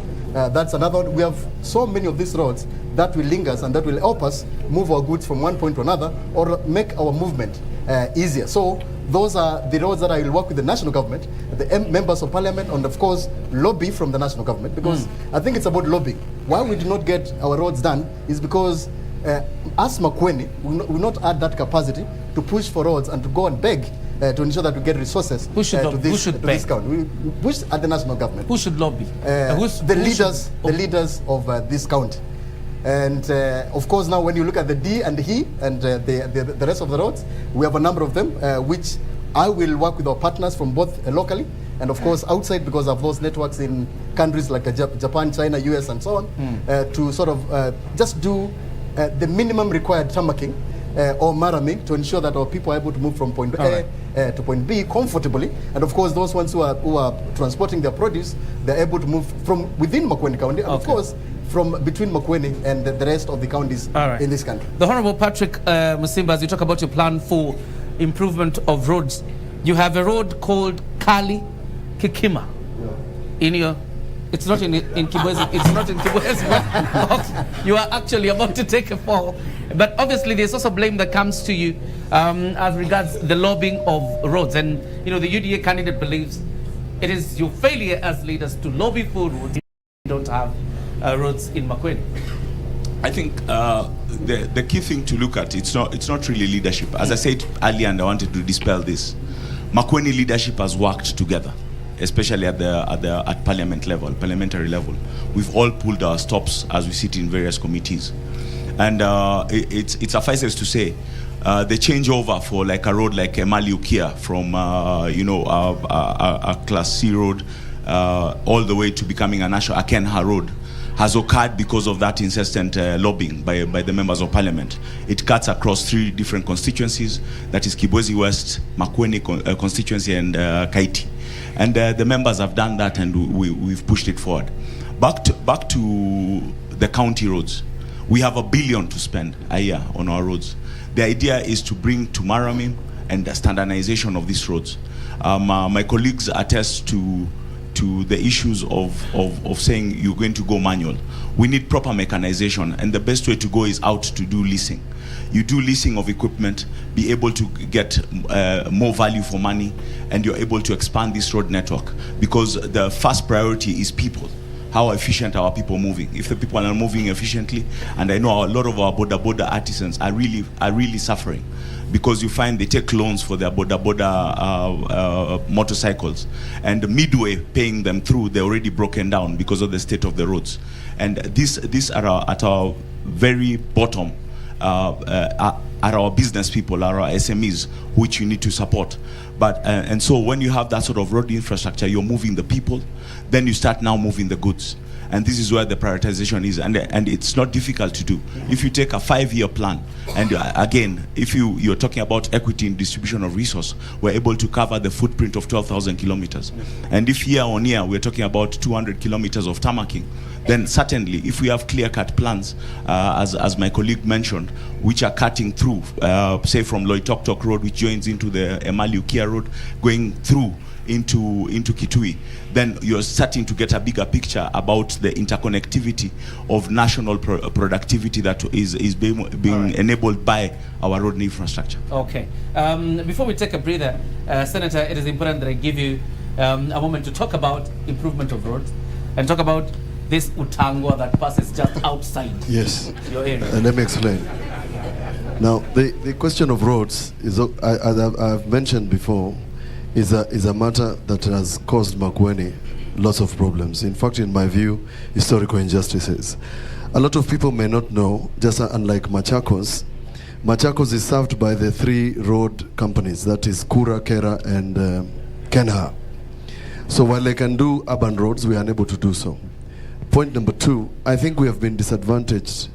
That's another one. We have so many of these roads that will link us and that will help us move our goods from one point to another or make our movement easier. So those are the roads that I will work with the national government, the members of parliament, and of course lobby from the national government, because I think it's about lobbying. Why we do not get our roads done is because us Makueni will not add that capacity to push for roads and to go and beg to ensure that we get resources to this county. We push at the national government. Who should lobby? The leaders of this county. And of course, now when you look at the D and the E and the rest of the roads, we have a number of them, which I will work with our partners from both locally and of course outside, because of those networks in countries like Japan, China, US, and so on, to sort of just do the minimum required tarmacking or maraming to ensure that our people are able to move from point A to point B comfortably. And of course, those ones who are transporting their produce, they're able to move from within Makueni County, and of course, from between Makueni and the rest of the counties in this country. The Honorable Patrick Musimba, as you talk about your plan for improvement of roads, you have a road called Kali Kikima. It's not in Kibwezi. It's not in Kibwezi. You are actually about to take a fall. But obviously, there's also blame that comes to you as regards the lobbying of roads. And, the UDA candidate believes it is your failure as leaders to lobby for roads. You don't have roads in Makueni. I think the key thing to look at, it's not really leadership. As I said earlier, and I wanted to dispel this, Makueni leadership has worked together, especially at parliamentary level. We've all pulled our stops as we sit in various committees, and it suffices to say the changeover for like a road like Emali Ukia from a Class C road all the way to becoming a national Akenha road has occurred because of that incessant lobbying by the members of parliament. It cuts across 3 different constituencies, that is Kibwezi West, Makueni constituency, and Kaiti. And the members have done that, and we've pushed it forward. Back to the county roads. We have $1 billion to spend a year on our roads. The idea is to bring to maraming and the standardization of these roads. My colleagues attest to the issues of saying you're going to go manual. We need proper mechanization, and the best way to go is out to do leasing. You do leasing of equipment, be able to get more value for money, and you're able to expand this road network, because the first priority is people. How efficient are our people moving? If the people are moving efficiently, and I know a lot of our border artisans are really suffering, because you find they take loans for their border motorcycles, and midway paying them through, they're already broken down because of the state of the roads. And these are at our very bottom, are our business people, are our SMEs, which you need to support. But and so when you have that sort of road infrastructure, you're moving the people, then you start now moving the goods. And this is where the prioritization is, and it's not difficult to do. If you take a 5-year plan, and again, if you're talking about equity in distribution of resource, we're able to cover the footprint of 12,000 kilometers. And if year on year we're talking about 200 kilometers of tarmacking, then certainly if we have clear-cut plans, as my colleague mentioned, which are cutting through, say from Loitoktok Road, which joins into the Emali Ukia Road, going through into Kitui, then you're starting to get a bigger picture about the interconnectivity of national productivity that is being enabled by our road infrastructure. Okay. Before we take a breather, Senator, it is important that I give you a moment to talk about improvement of roads and talk about this Utangwa that passes just outside your area. And let me explain. Now, the question of roads is, as I've mentioned before, is a matter that has caused Makueni lots of problems. In fact, in my view, historical injustices. A lot of people may not know, just unlike Machakos, Machakos is served by the 3 road companies, that is Kura, Kera, and Kenha. So while they can do urban roads, we are unable to do so. Point number 2, I think we have been disadvantaged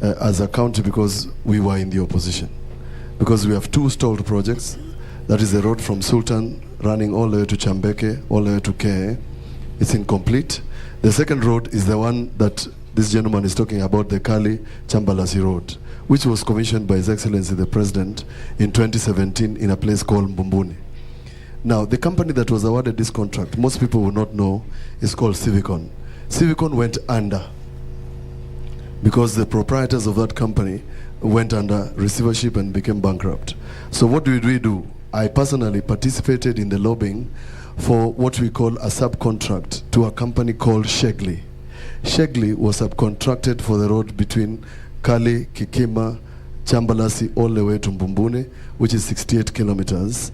as a county because we were in the opposition. Because we have 2 stalled projects, that is the road from Sultan running all the way to Chambeke, all the way to Ke. It's incomplete. The second road is the one that this gentleman is talking about, the Kali Chambalasi Road, which was commissioned by His Excellency the President in 2017 in a place called Mbumbuni. Now, the company that was awarded this contract, most people will not know, is called Civicon. Civicon went under because the proprietors of that company went under receivership and became bankrupt. So what did we do? I personally participated in the lobbying for what we call a subcontract to a company called Shegley. Shegley was subcontracted for the road between Kali, Kikima, Chambalasi, all the way to Mbumbuni, which is 68 kilometers.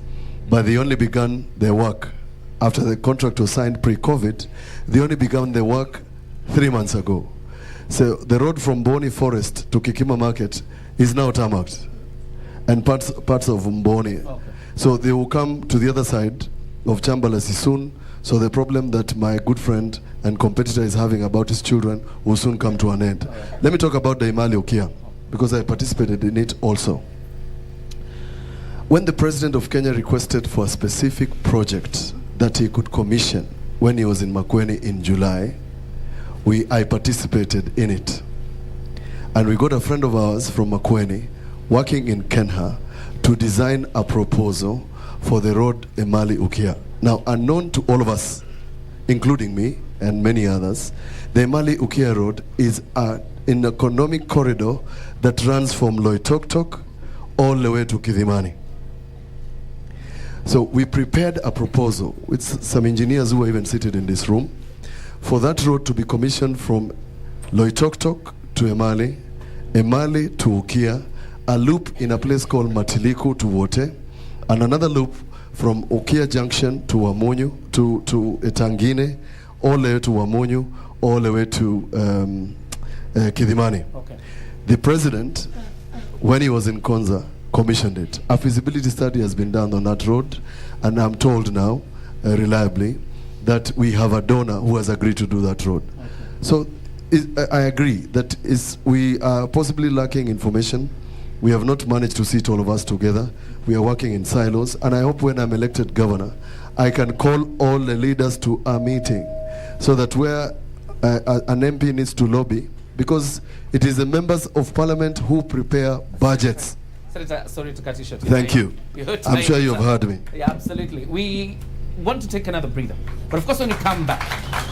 But they only began their work after the contract was signed pre-COVID. They only began their work 3 months ago. So the road from Boni Forest to Kikima Market is now tarmacked, and parts of Mboni. Okay. So they will come to the other side of Chambalasi soon. So the problem that my good friend and competitor is having about his children will soon come to an end. Right. Let me talk about the Imali Ukia, because I participated in it also. When the President of Kenya requested for a specific project that he could commission when he was in Makueni in July, I participated in it. And we got a friend of ours from Makueni working in Kenha to design a proposal for the road Imali Ukia. Now, unknown to all of us, including me and many others, the Imali Ukia Road is an economic corridor that runs from Loitoktok all the way to Kidhimani. So we prepared a proposal with some engineers who were even seated in this room for that road to be commissioned from Loitoktok to Emali, Emali to Ukia, a loop in a place called Matiliku to Wote, and another loop from Ukia Junction to Wamunyu, to Etangine, all the way to Wamunyu, all the way to Kidhimani. Okay. The President, when he was in Konza, commissioned it. A feasibility study has been done on that road, and I'm told now, reliably, that we have a donor who has agreed to do that road. Okay. So I agree that we are possibly lacking information. We have not managed to sit all of us together. We are working in silos, and I hope when I'm elected governor, I can call all the leaders to a meeting so that where an MP needs to lobby, because it is the members of parliament who prepare budgets. Sorry to cut you short. Thank you. I'm sure you've heard me. Yeah, absolutely. We want to take another breather. But of course, when we come back,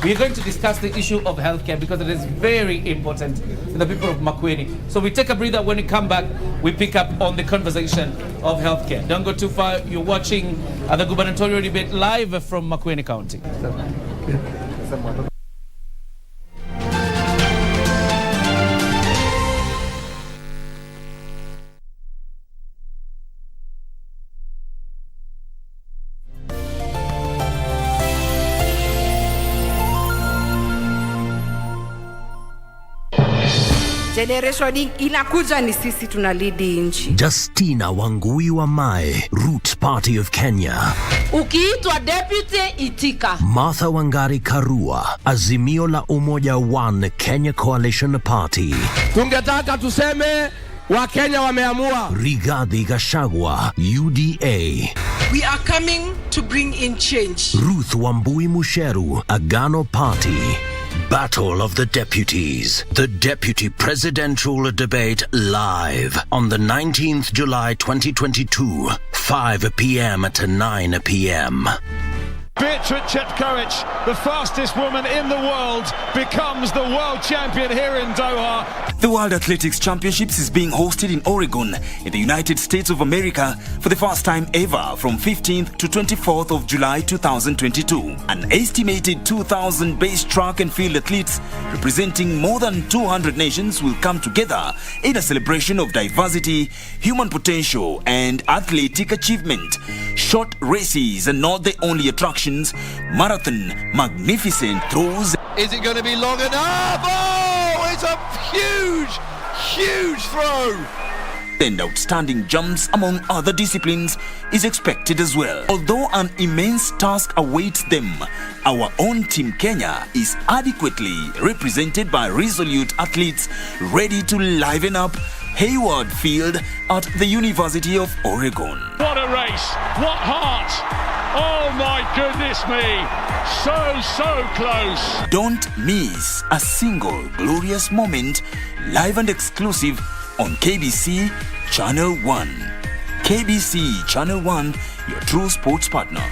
we are going to discuss the issue of healthcare because it is very important to the people of Makueni. So we take a breather. When we come back, we pick up on the conversation of healthcare. Don't go too far. You're watching the Gubernatorial debate live from Makueni County. Generation inakuja ni sisi tunalidi nchi. Justina Wangui wa Mae, Root Party of Kenya. Ukiitwa deputy itika. Martha Wangari Karua, Azimio la Umoja One Kenya Coalition Party. Tungetaka tuseme Wakenya wameamua. Rigathi Gachagua, UDA. We are coming to bring in change. Ruth Wambui Musheru, Agano Party. Battle of the Deputies. The Deputy Presidential Debate live on the 19th July 2022, 5 p.m. to 9 p.m. Beatrice Chetkovic, the fastest woman in the world, becomes the world champion here in Doha. The World Athletics Championships is being hosted in Oregon, in the United States of America, for the first time ever from 15th to 24th of July 2022. An estimated 2,000 base track and field athletes representing more than 200 nations will come together in a celebration of diversity, human potential, and athletic achievement. Short races are not the only attraction competitions, marathon, magnificent throws. Is it going to be long enough? Oh, it's a huge throw. And outstanding jumps among other disciplines is expected as well. Although an immense task awaits them, our own Team Kenya is adequately represented by resolute athletes ready to liven up Hayward Field at the University of Oregon. What a race! What heart! Oh my goodness me! So close! Don't miss a single glorious moment, live and exclusive on KBC Channel 1. KBC Channel 1, your true sports partner.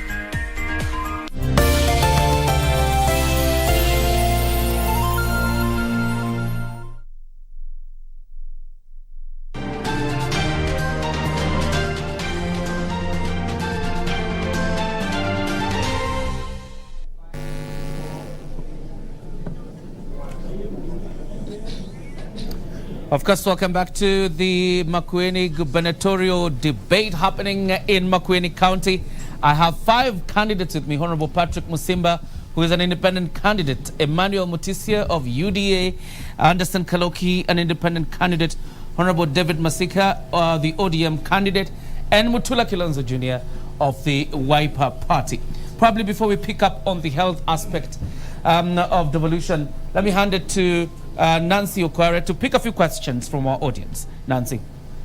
Of course, welcome back to the Makueni gubernatorial debate happening in Makueni County. I have 5 candidates with me. Honorable Patrick Musimba, who is an independent candidate. Emmanuel Mutisia of UDA. Anderson Kaloki, an independent candidate. Honorable David Masika, the ODM candidate. And Mutula Kilonzo Jr. of the Wiper Party. Probably before we pick up on the health aspect of devolution, let me hand it to Nancy Okware to pick a few questions from our audience. Nancy.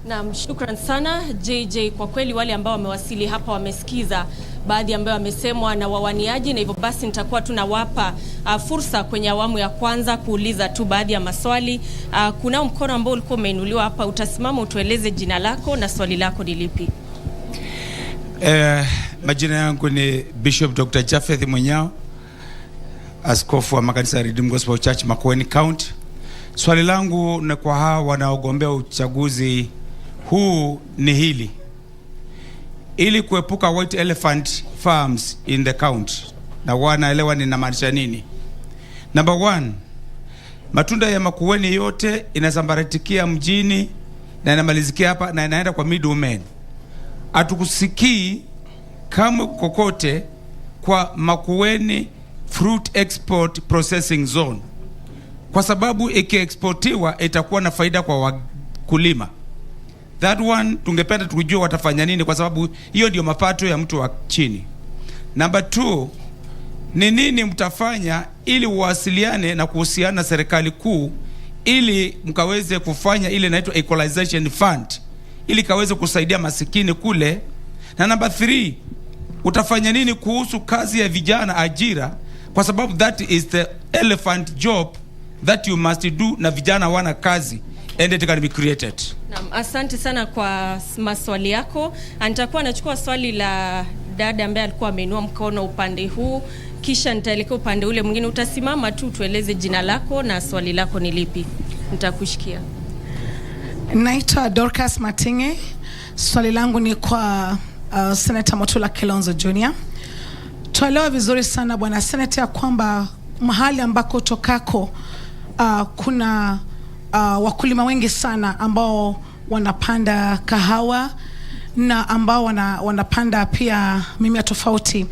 Naam, shukran sana JJ. Kwa kweli wale ambao wamewasili hapa wamesikiza baadhi ambao wamesemwa na wawaniaji, na hivyo basi nitakuwa tunawapa fursa kwenye awamu ya kwanza kuuliza tu baadhi ya maswali. Kuna mkono ambao ulikuwa umeinuliwa hapa, utasimama utueleze jina lako na swali lako ni lipi? Majina yangu ni Bishop Dr. Jafeth Mwenyao, askofu wa makanisa ya Redeemed Gospel Church Makueni County. Swali langu na kwa hawa wanaogombea uchaguzi huu ni hili: ili kuepuka white elephant farms in the county, na wanaelewa ninamaanisha nini. Number 1, matunda ya Makueni yote inasambaratikia mjini na inamalizikia hapa na inaenda kwa middlemen. Atukusikii kama kokote kwa Makueni Fruit Export Processing Zone, kwa sababu ikiexportiwa itakuwa na faida kwa wakulima. That one tungependa tukujua watafanya nini, kwa sababu hiyo ndio mapato ya mtu wa chini. Number 2, ni nini mtafanya ili uwasiliane na kuhusiana na serikali kuu ili mkaweze kufanya ile inaitwa equalization fund ili kaweze kusaidia masikini kule? Na number 3, utafanya nini kuhusu kazi ya vijana, ajira, kwa sababu that is the elephant job that you must do, na vijana wana kazi and it can be created. Naam, asante sana kwa maswali yako. Nitakuwa nachukua swali la dada ambaye alikuwa ameinua mkono upande huu, kisha nitaelekea upande ule mwingine. Utasimama tu tueleze jina lako na swali lako ni lipi. Nitakushikia. Naitwa Dorcas Matinge. Swali langu ni kwa Senator Mutula Kilonzo Jr. Tuelewa vizuri sana bwana Senator kwamba mahali ambako tokako kuna wakulima wengi sana ambao wanapanda kahawa na ambao wanapanda pia mimea tofauti.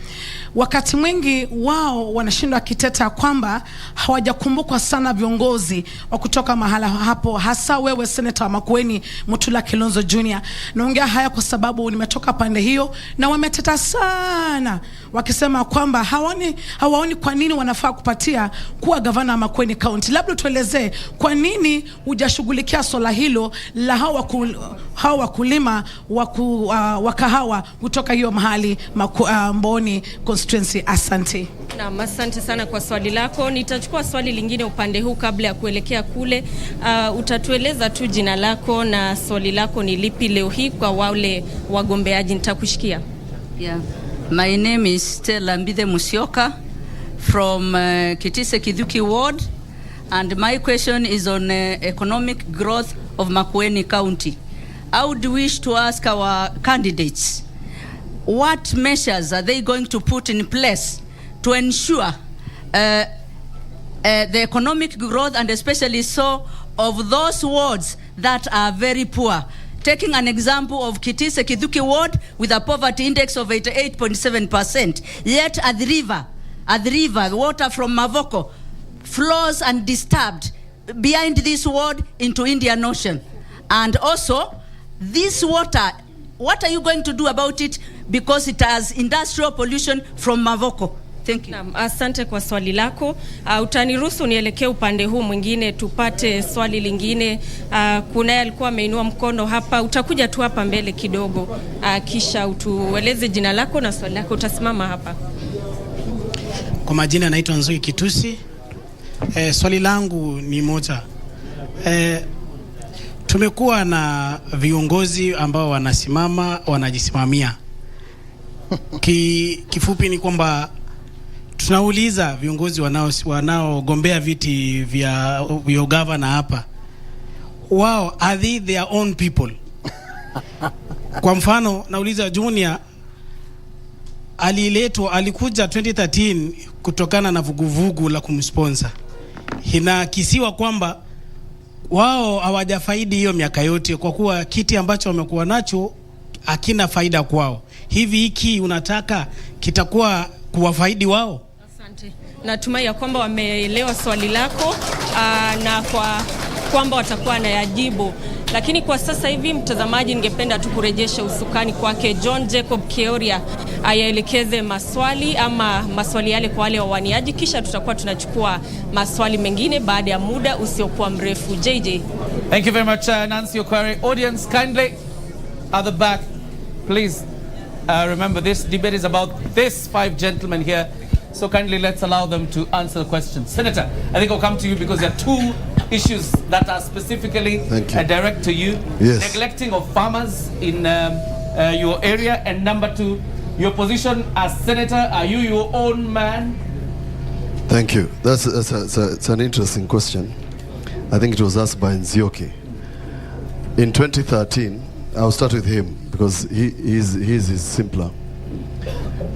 Wakati mwingi wao wanashindwa kiteta kwamba hawajakumbukwa sana viongozi wa kutoka mahala hapo, hasa wewe Senator wa Makueni Mutula Kilonzo Jr. Naongea haya kwa sababu nimetoka pande hiyo na wameteta sana wakisema kwamba hawaoni kwa nini wanafaa kupatia kuwa gavana wa Makueni County. Labda tuelezee kwa nini hujashughulikia swala hilo la hao wakulima wa kahawa kutoka hiyo mahali Mboni constituency. Asante. Naam, asante sana kwa swali lako. Nitachukua swali lingine upande huu kabla ya kuelekea kule. Utatueleza tu jina lako na swali lako ni lipi leo hii kwa wale wagombeaji. Nitakushikia. Yeah. My name is Stella Mbithe Musyoka from Kitise Kidhuki Ward, and my question is on economic growth of Makueni County. I would wish to ask our candidates, what measures are they going to put in place to ensure the economic growth, and especially so of those wards that are very poor, taking an example of Kitise Kithuki Ward with a poverty index of 88.7%. Yet at the river, water from Mavoko flows undisturbed behind this ward into Indian Ocean. And also, this water, what are you going to do about it? Because it has industrial pollution from Mavoko. Thank you. Asante kwa swali lako. Utaniruhusu nielekee upande huu mwingine tupate swali lingine. Kuna alikuwa ameinua mkono hapa. Utakuja tu hapa mbele kidogo. Kisha utueleze jina lako na swali lako. Utasimama hapa. Kwa majina naitwa Nzui Kitusi. Swali langu ni moja. Tumekuwa na viongozi ambao wanajisimamia. Kifupi ni kwamba tunauliza viongozi wanaogombea viti vya ugavana hapa, wao are they their own people? Kwa mfano nauliza Junior alikuja 2013 kutokana na vuguvugu la kumsponsor. Inakisiwa kwamba wao hawajafaidi hiyo miaka yote kwa kuwa kiti ambacho wamekuwa nacho hakina faida kwao. Hivi hiki unataka kitakuwa kuwafaidi wao? Asante. Natumai ya kwamba wameelewa swali lako na kwamba watakuwa na yajibu. Lakini kwa sasa hivi mtazamaji, ningependa tu kurejesha usukani kwake John Jacob Keoria ayaelekeze maswali yale kwa wale wawaniaji, kisha tutakuwa tunachukua maswali mengine baada ya muda usiokuwa mrefu. JJ. Thank you very much, Nancy Okware. Audience, kindly at the back, please remember this debate is about these 5 gentlemen here. So kindly let's allow them to answer the questions. Senator, I think I'll come to you because there are 2 issues that are specifically direct to you. Yes. Neglecting of farmers in your area, and number 2, your position as senator. Are you your own man? Thank you. That's an interesting question. I think it was asked by Nzioki. In 2013, I'll start with him because his is simpler.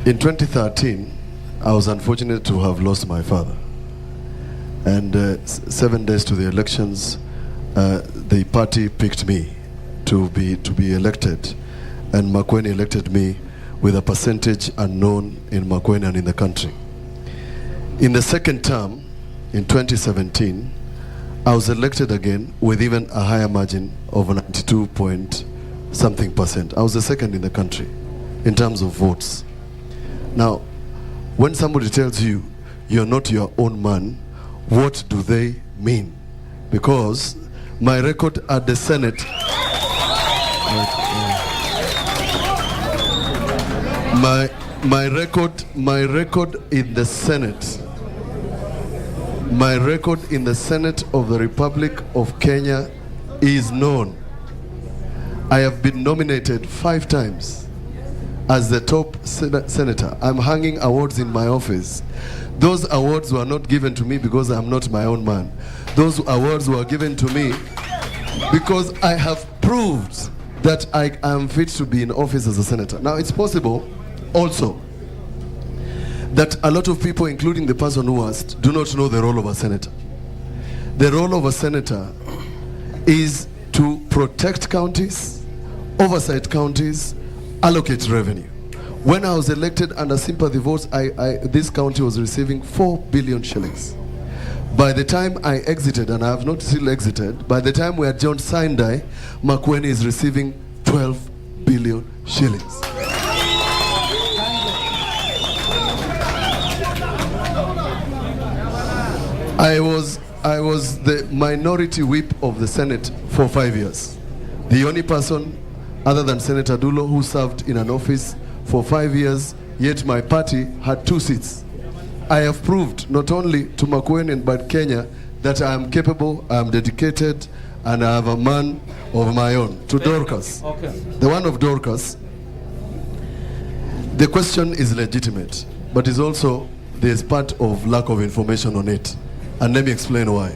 In 2013, I was unfortunate to have lost my father. And 7 days to the elections, the party picked me to be elected, and Makueni elected me with a percentage unknown in Makueni and in the country. In the second term, in 2017, I was elected again with even a higher margin of 92.something%. I was the second in the country in terms of votes. Now, when somebody tells you you're not your own man, what do they mean? Because my record at the Senate, my record in the Senate, my record in the Senate of the Republic of Kenya is known. I have been nominated 5 times as the top senator. I'm hanging awards in my office. Those awards were not given to me because I'm not my own man. Those awards were given to me because I have proved that I am fit to be in office as a senator. Now, it's possible also that a lot of people, including the person who asked, do not know the role of a senator. The role of a senator is to protect counties, oversight counties, allocate revenue. When I was elected under sympathy votes, this county was receiving 4 billion shillings. By the time I exited, and I have not still exited, by the time we had John Sindai, Makueni is receiving 12 billion shillings. I was the minority whip of the Senate for 5 years. The only person other than Senator Dulo who served in an office for 5 years, yet my party had 2 seats. I have proved not only to Makueni but Kenya that I am capable, I am dedicated, and I have a man of my own. To Dorcas, the one of Dorcas, the question is legitimate, but is also, there's part of lack of information on it. And let me explain why.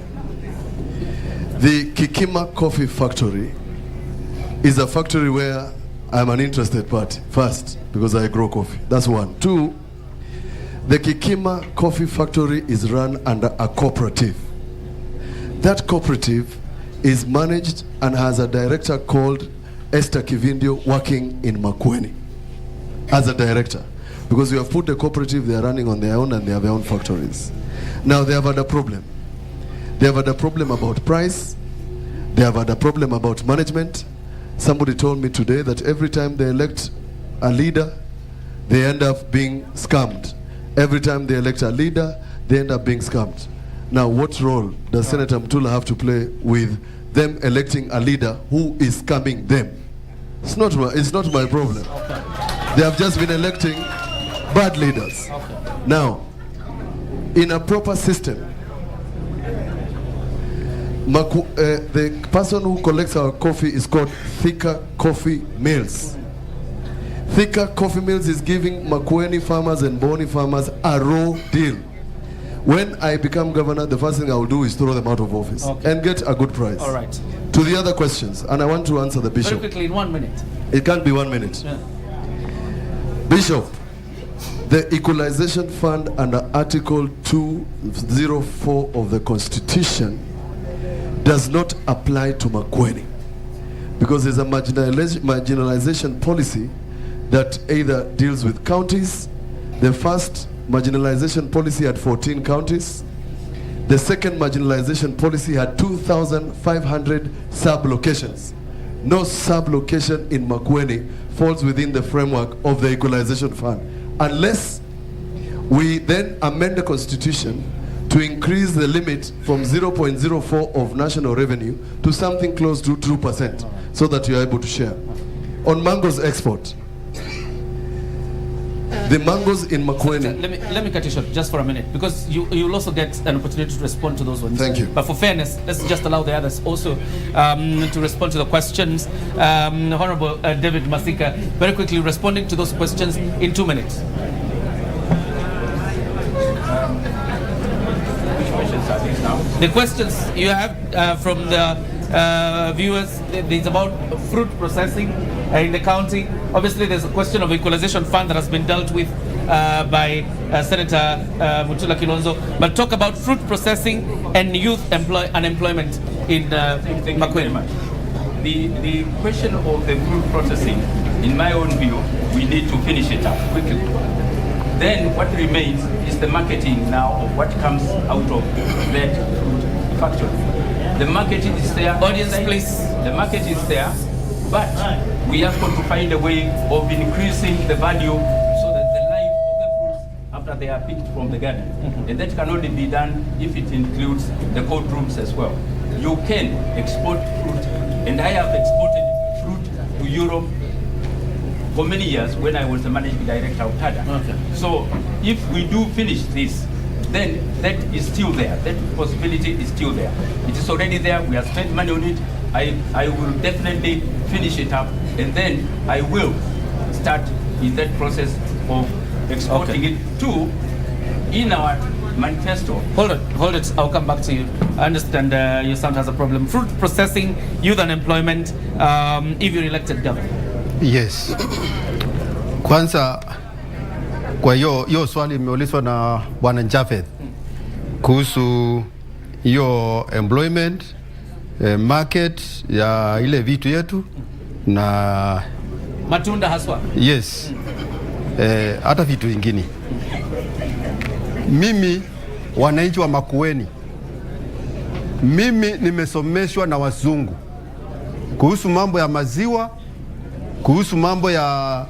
The Kikima Coffee Factory is a factory where I'm an interested party, first, because I grow coffee. That's 1. 2, the Kikima Coffee Factory is run under a cooperative. That cooperative is managed and has a director called Esther Kivindio working in Makueni as a director, because we have put a cooperative, they are running on their own and they have their own factories. Now they have had a problem. They have had a problem about price. They have had a problem about management. Somebody told me today that every time they elect a leader, they end up being scammed. Every time they elect a leader, they end up being scammed. Now, what role does Senator Mutula have to play with them electing a leader who is scamming them? It's not my problem. They have just been electing bad leaders. Now, in a proper system, the person who collects our coffee is called Thika Coffee Mills. Thika Coffee Mills is giving Makueni farmers and Boni farmers a raw deal. When I become governor, the first thing I will do is throw them out of office and get a good price. All right. To the other questions, and I want to answer the Bishop. Very quickly, in 1 minute. It can't be 1 minute. Yeah. Bishop, the Equalization Fund under Article 204 of the Constitution does not apply to Makueni, because there's a marginalization policy that either deals with counties. The first marginalization policy had 14 counties. The second marginalization policy had 2,500 sub-locations. No sub-location in Makueni falls within the framework of the Equalization Fund, unless we then amend the Constitution to increase the limit from 0.04 of national revenue to something close to 2%, so that you are able to share. On mangoes export, the mangoes in Makueni. Let me cut you short just for a minute, because you'll also get an opportunity to respond to those ones. Thank you. But for fairness, let's just allow the others also to respond to the questions. Honorable David Masika, very quickly responding to those questions in 2 minutes. Which questions are these now? The questions you have from the viewers, it's about fruit processing in the county. Obviously, there's a question of equalization fund that has been dealt with by Senator Mutula Kilonzo. But talk about fruit processing and youth unemployment in Makueni. The question of the fruit processing, in my own view, we need to finish it up quickly. Then what remains is the marketing now of what comes out of that fruit factory. The market is there. Audience, please. The market is there, but we have got to find a way of increasing the value so that the life of the fruits after they are picked from the garden. And that can only be done if it includes the cold rooms as well. You can export fruit, and I have exported fruit to Europe for many years when I was the managing director of TADA. So if we do finish this, then that is still there. That possibility is still there. It is already there. We have spent money on it. I will definitely finish it up, and then I will start in that process of exporting it to in our manifesto. Hold it. I'll come back to you. I understand your son has a problem. Fruit processing, youth unemployment, if you're elected governor. Yes. Kwanza, kwa hiyo swali imeulizwa na Bwana Japheth kuhusu hiyo employment, market ya ile vitu yetu na matunda haswa. Yes. Hata vitu vingine. Mimi wananchi wa Makueni, mimi nimesomeshwa na wazungu kuhusu mambo ya maziwa, kuhusu mambo ya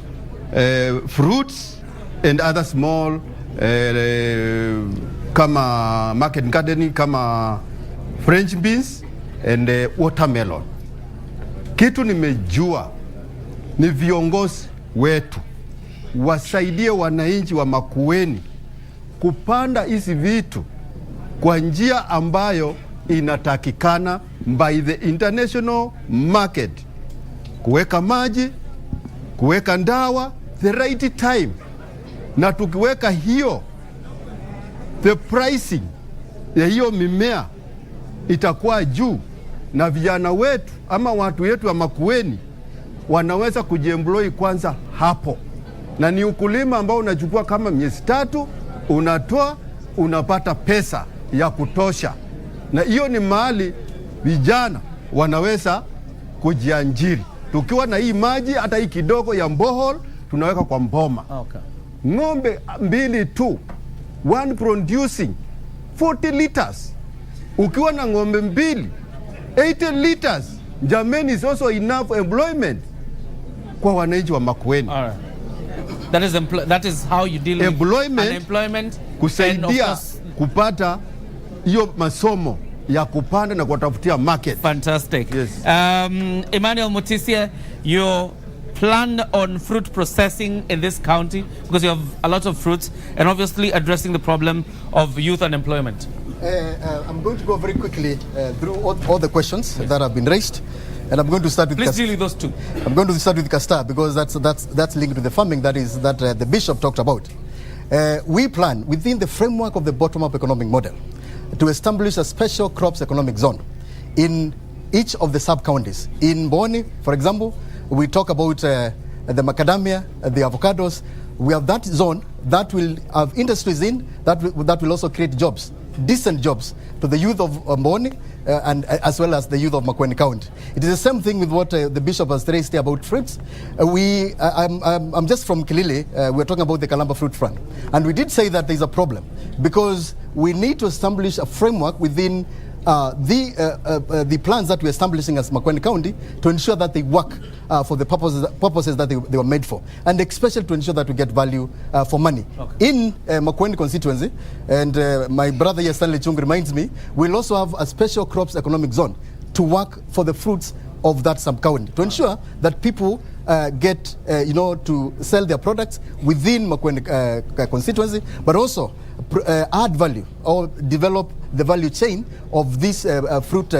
fruits and other small kama market gardening, kama French beans and watermelon. Kitu nimejua ni viongozi wetu wasaidie wananchi wa Makueni kupanda hizi vitu kwa njia ambayo inatakikana by the international market, kuweka maji, kuweka ndawa the right time, na tukiweka hiyo the pricing ya hiyo mimea itakuwa juu, na vijana wetu ama watu wetu wa Makueni wanaweza kujiemploy kwanza hapo, na ni ukulima ambao unachukua kama miezi 3, unatoa unapata pesa ya kutosha, na hiyo ni mahali vijana wanaweza kujiajiri. Tukiwa na hii maji, hata hii kidogo ya Borehole tunaweka kwa mboma. Okay. Ng'ombe 2 tu, one producing 40 liters. Ukiwa na ng'ombe 2, 80 liters. Jamani, is also enough employment kwa wananchi wa Makueni. All right. That is how you deal with unemployment. Kusaidia kupata hiyo masomo ya kupanda na kutafutia market. Fantastic. Yes. Emmanuel Mutisia, your plan on fruit processing in this county, because you have a lot of fruits, and obviously addressing the problem of youth unemployment. I'm going to go very quickly through all the questions that have been raised. And I'm going to start with Please deal with those two. I'm going to start with Castor because that's linked to the farming that the bishop talked about. We plan within the framework of the bottom-up economic model to establish a special crops economic zone in each of the sub-counties. In Boni, for example, we talk about the macadamia, the avocados. We have that zone that will have industries in that will also create jobs, decent jobs to the youth of Boni and as well as the youth of Makueni County. It is the same thing with what the bishop has raised here about fruits. I'm just from Kilile. We're talking about the Kalamba Fruit Front. And we did say that there's a problem because we need to establish a framework within the plans that we're establishing as Makueni County to ensure that they work for the purposes that they were made for, and especially to ensure that we get value for money. Okay. In Makueni constituency, and my brother here, Stanley Chung, reminds me, we'll also have a special crops economic zone to work for the fruits of that sub-county, to ensure that people get, to sell their products within Makueni constituency, but also add value or develop the value chain of this fruit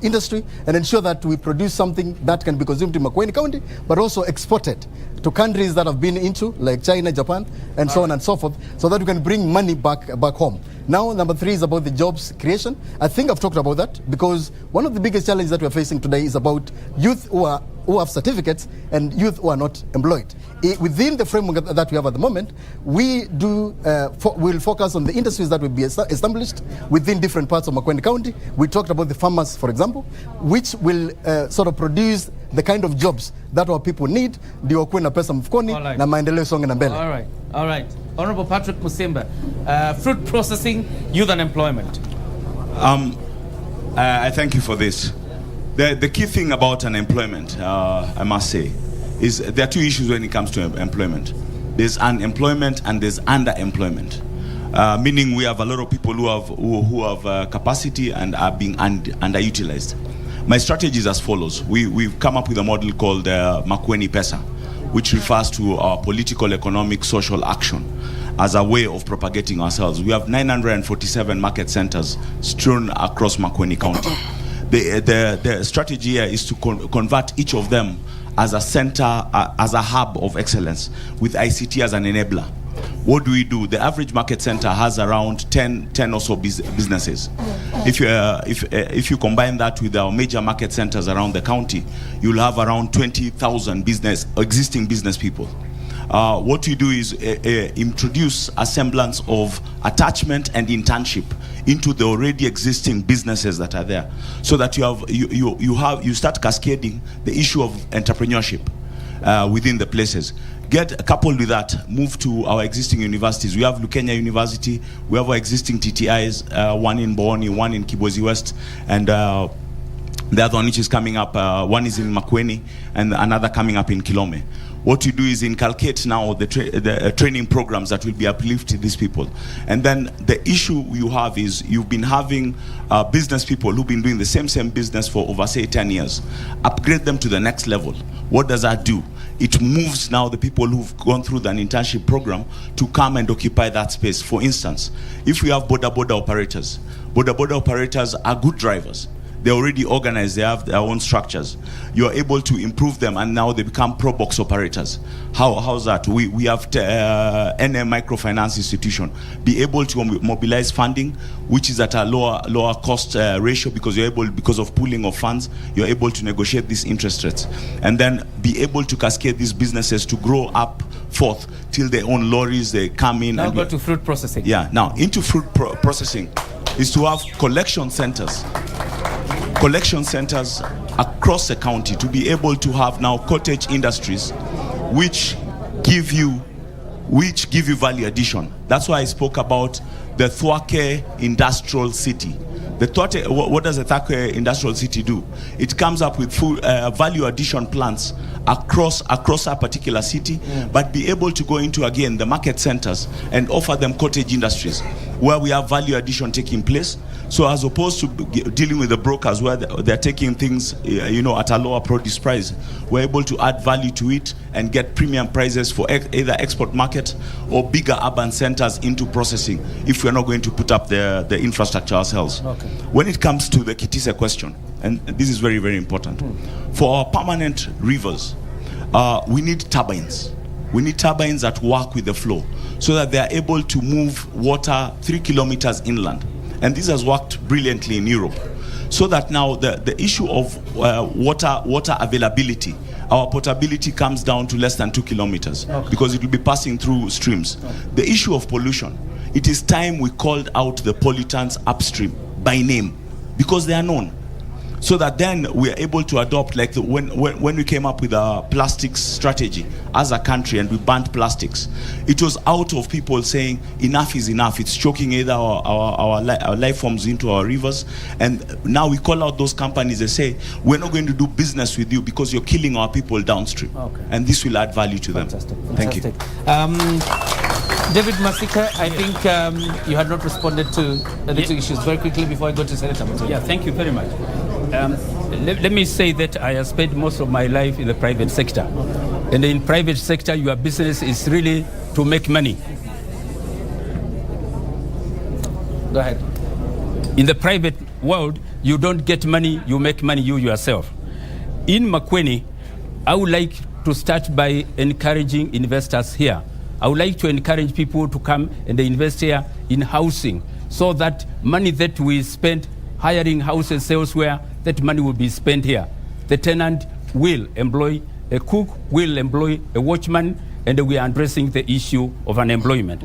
industry and ensure that we produce something that can be consumed in Makueni County, but also exported to countries that have been into, like China, Japan, and so on and so forth, so that we can bring money back home. Now, number 3 is about the jobs creation. I think I've talked about that because one of the biggest challenges that we're facing today is about youth who have certificates and youth who are not employed. Within the framework that we have at the moment, we will focus on the industries that will be established within different parts of Makueni County. We talked about the farmers, for example, which will sort of produce the kind of jobs that our people need. Ndio kuwe na pesa mfukoni na maendeleo songe na mbele. All right. Honorable Patrick Musimba, fruit processing, youth unemployment. I thank you for this. The key thing about unemployment, I must say, is there are 2 issues when it comes to employment. There's unemployment and there's underemployment. Meaning we have a lot of people who have capacity and are being underutilized. My strategy is as follows. We've come up with a model called Makueni Pesa, which refers to our political, economic, social action as a way of propagating ourselves. We have 947 market centers strewn across Makueni County. The strategy here is to convert each of them as a center, as a hub of excellence, with ICT as an enabler. What do? The average market center has around 10 or so businesses. If you combine that with our major market centers around the county, you'll have around 20,000 existing business people. What you do is introduce a semblance of attachment and internship into the already existing businesses that are there, so that you start cascading the issue of entrepreneurship within the places. Coupled with that, move to our existing universities. We have Lukenya University, we have our existing TTIs, one in Boni, one in Kibwezi West, and the other one which is coming up, one is in Makueni, and another coming up in Kilome. What you do is inculcate now the training programs that will be uplifting these people. And then the issue you have is you've been having business people who've been doing the same business for over, say, 10 years. Upgrade them to the next level. What does that do? It moves now the people who've gone through the internship program to come and occupy that space. For instance, if we have border operators are good drivers. They're already organized, they have their own structures. You are able to improve them, and now they become pro box operators. How's that? We have NM Microfinance Institution be able to mobilize funding, which is at a lower cost ratio, because you're able, because of pooling of funds, you're able to negotiate these interest rates, and then be able to cascade these businesses to grow up forth till they own lorries, they come in. Now go to fruit processing. Yeah, now into fruit processing is to have collection centers across the county to be able to have now cottage industries which give you value addition. That's why I spoke about the Swaka industrial city. What does the Swaka industrial city do? It comes up with full value addition plans across a particular city, but be able to go into again the market centers and offer them cottage industries where we have value addition taking place. So as opposed to dealing with the brokers where they're taking things at a lower produce price, we're able to add value to it and get premium prices for either export market or bigger urban centers into processing if we're not going to put up the infrastructure ourselves. Okay. When it comes to the Kitise question, and this is very, very important, for our permanent rivers, we need turbines. We need turbines that work with the flow so that they are able to move water 3 kilometers inland. And this has worked brilliantly in Europe. So that now the issue of water availability, our potability comes down to less than 2 kilometers because it will be passing through streams. The issue of pollution, it is time we called out the pollutants upstream by name because they are known. So that then we are able to adopt, like when we came up with a plastics strategy as a country and we banned plastics, it was out of people saying enough is enough. It's choking either our life forms into our rivers. And now we call out those companies and say, we're not going to do business with you because you're killing our people downstream. Okay. And this will add value to them. Thank you. David Masika, I think you had not responded to the two issues very quickly before I go to Senator Makueni. Yeah, thank you very much. Let me say that I have spent most of my life in the private sector. And in private sector, your business is really to make money. Go ahead. In the private world, you don't get money, you make money you yourself. In Makueni, I would like to start by encouraging investors here. I would like to encourage people to come and invest here in housing so that money that we spend hiring houses elsewhere, that money will be spent here. The tenant will employ a cook, will employ a watchman, and we are addressing the issue of unemployment.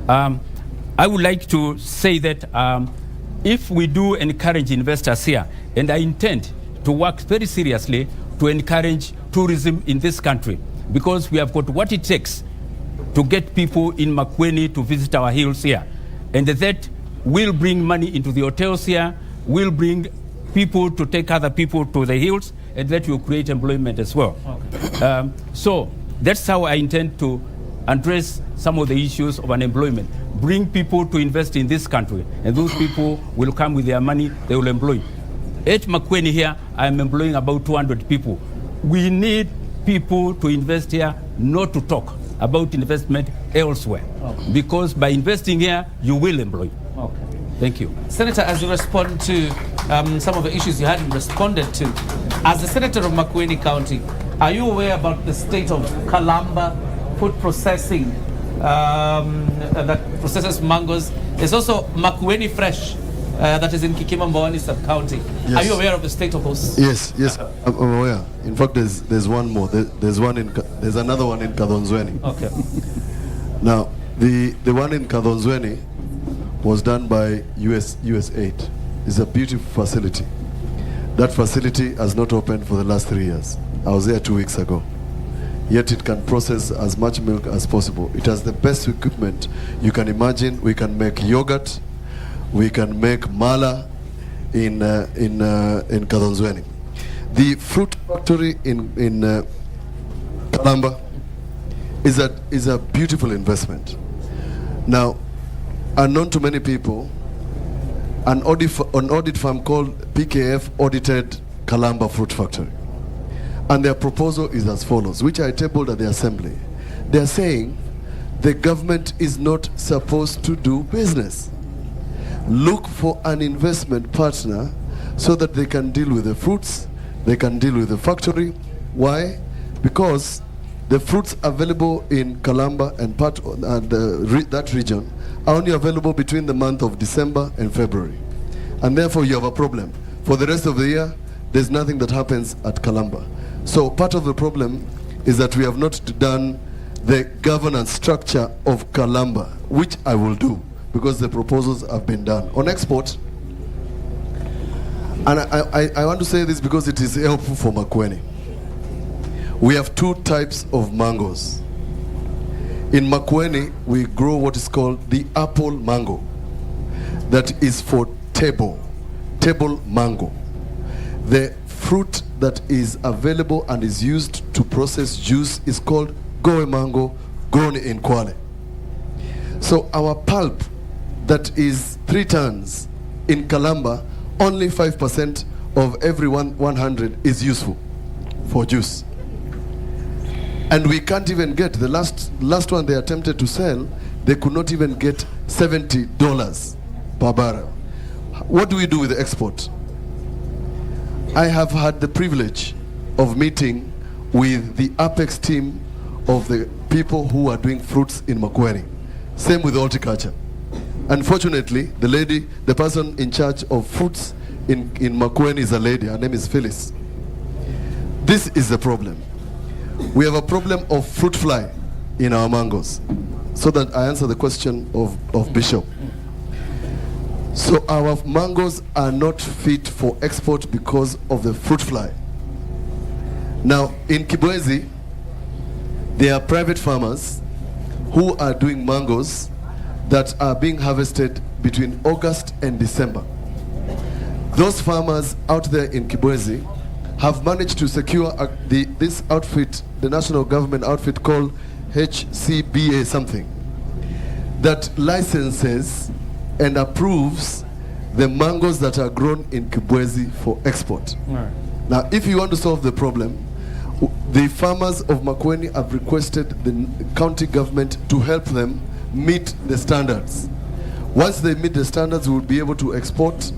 I would like to say that if we do encourage investors here, and I intend to work very seriously to encourage tourism in this country, because we have got what it takes to get people in Makueni to visit our hills here. And that will bring money into the hotels here, will bring people to take other people to the hills, and that will create employment as well. Okay. So that's how I intend to address some of the issues of unemployment. Bring people to invest in this country, and those people will come with their money, they will employ. At Makueni here, I'm employing about 200 people. We need people to invest here, not to talk about investment elsewhere. Okay. Because by investing here, you will employ. Okay. Thank you. Senator, as you respond to some of the issues you hadn't responded to, as the Senator of Makueni County, are you aware about the state of Kalamba food processing that processes mangoes? There's also Makueni Fresh that is in Kikimambawani sub-county. Yes. Are you aware of the state of those? Yes, I'm aware. In fact, there's one more. There's another one in Kadhonzweni. Okay. Now, the one in Kadhonzweni was done by USAID. It's a beautiful facility. That facility has not opened for the last 3 years. I was there 2 weeks ago. Yet it can process as much milk as possible. It has the best equipment you can imagine. We can make yogurt. We can make mala in Kadhonzweni. The fruit factory in Kalamba is a beautiful investment. Now, unknown to many people, an audit firm called PKF audited Kalamba Fruit Factory. And their proposal is as follows, which I tabled at the assembly. They are saying the government is not supposed to do business. Look for an investment partner so that they can deal with the fruits, they can deal with the factory. Why? Because the fruits available in Kalamba and that region are only available between the month of December and February. And therefore you have a problem. For the rest of the year, there's nothing that happens at Kalamba. So part of the problem is that we have not done the governance structure of Kalamba, which I will do, because the proposals have been done. On export, And I want to say this because it is helpful for Makueni. We have two types of mangoes. In Makueni, we grow what is called the apple mango. That is for table mango. The fruit that is available and is used to process juice is called goe mango, grown in Kwale. So our pulp that is 3 tons in Kalamba, only 5% of every 100 is useful for juice. And we can't even get, the last one they attempted to sell, they could not even get $70 per barrel. What do we do with the export? I have had the privilege of meeting with the apex team of the people who are doing fruits in Makueni. Same with horticulture. Unfortunately, the person in charge of fruits in Makueni is a lady. Her name is Phyllis. This is the problem. We have a problem of fruit fly in our mangoes. So that I answer the question of Bishop. So our mangoes are not fit for export because of the fruit fly. Now, in Kibwezi, there are private farmers who are doing mangoes that are being harvested between August and December. Those farmers out there in Kibwezi have managed to secure this outfit, the national government outfit called HCBA something, that licenses and approves the mangoes that are grown in Kibwezi for export. Right. Now, if you want to solve the problem, the farmers of Makueni have requested the county government to help them meet the standards. Once they meet the standards, we will be able to export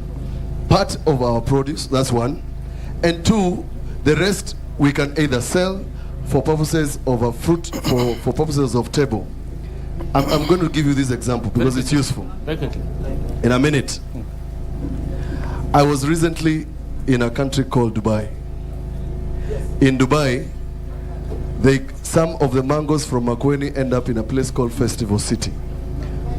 part of our produce, that's one. And two, the rest we can either sell for purposes of a fruit, for purposes of table. I'm going to give you this example because it's useful. Very quickly. In a minute. I was recently in a country called Dubai. In Dubai, some of the mangoes from Makueni end up in a place called Festival City.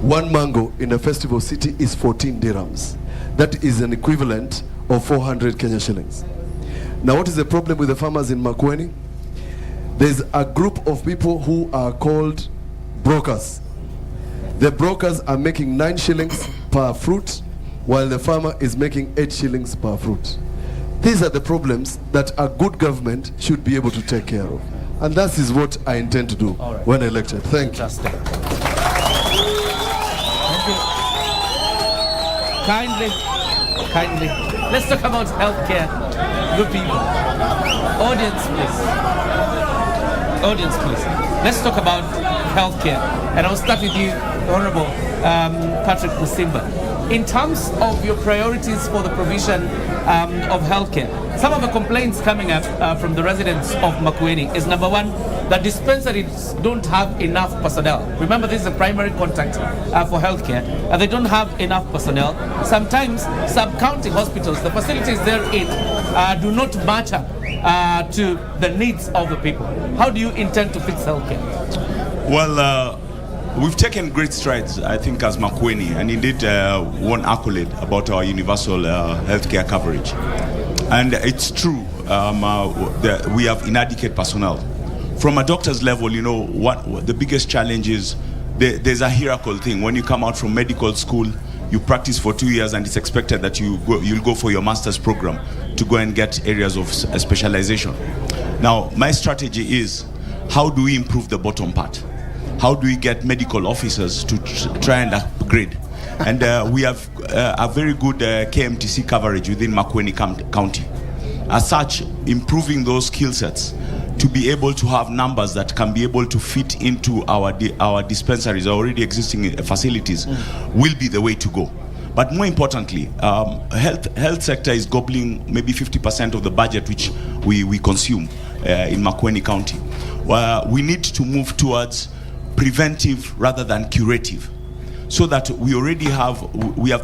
One mango in a Festival City is 14 dirhams. That is an equivalent of 400 Kenya shillings. Now, what is the problem with the farmers in Makueni? There's a group of people who are called brokers. The brokers are making 9 shillings per fruit, while the farmer is making 8 shillings per fruit. These are the problems that a good government should be able to take care of. And that is what I intend to do when elected. Thank you. Thank you. Kindly. Let's talk about healthcare. Good people. Audience, please. Let's talk about healthcare. And I'll start with you, Honorable Patrick Musimba. In terms of your priorities for the provision of healthcare, some of the complaints coming up from the residents of Makueni is, number one, that dispensaries don't have enough personnel. Remember, this is a primary contact for healthcare, and they don't have enough personnel. Sometimes sub-county hospitals, the facilities they're in, do not match up to the needs of the people. How do you intend to fix healthcare? Well, we've taken great strides, I think, as Makueni, and indeed won accolade about our universal healthcare coverage. And it's true, we have inadequate personnel. From a doctor's level, you know, what the biggest challenge is, there's a hierarchical thing. When you come out from medical school, you practice for 2 years, and it's expected that you'll go for your master's program to go and get areas of specialization. Now, my strategy is, how do we improve the bottom part? How do we get medical officers to try and upgrade? And we have a very good KMTC coverage within Makueni County. As such, improving those skill sets to be able to have numbers that can be able to fit into our dispensaries, our already existing facilities, will be the way to go. But more importantly, health sector is gobbling maybe 50% of the budget which we consume in Makueni County. We need to move towards preventive rather than curative. so that we already have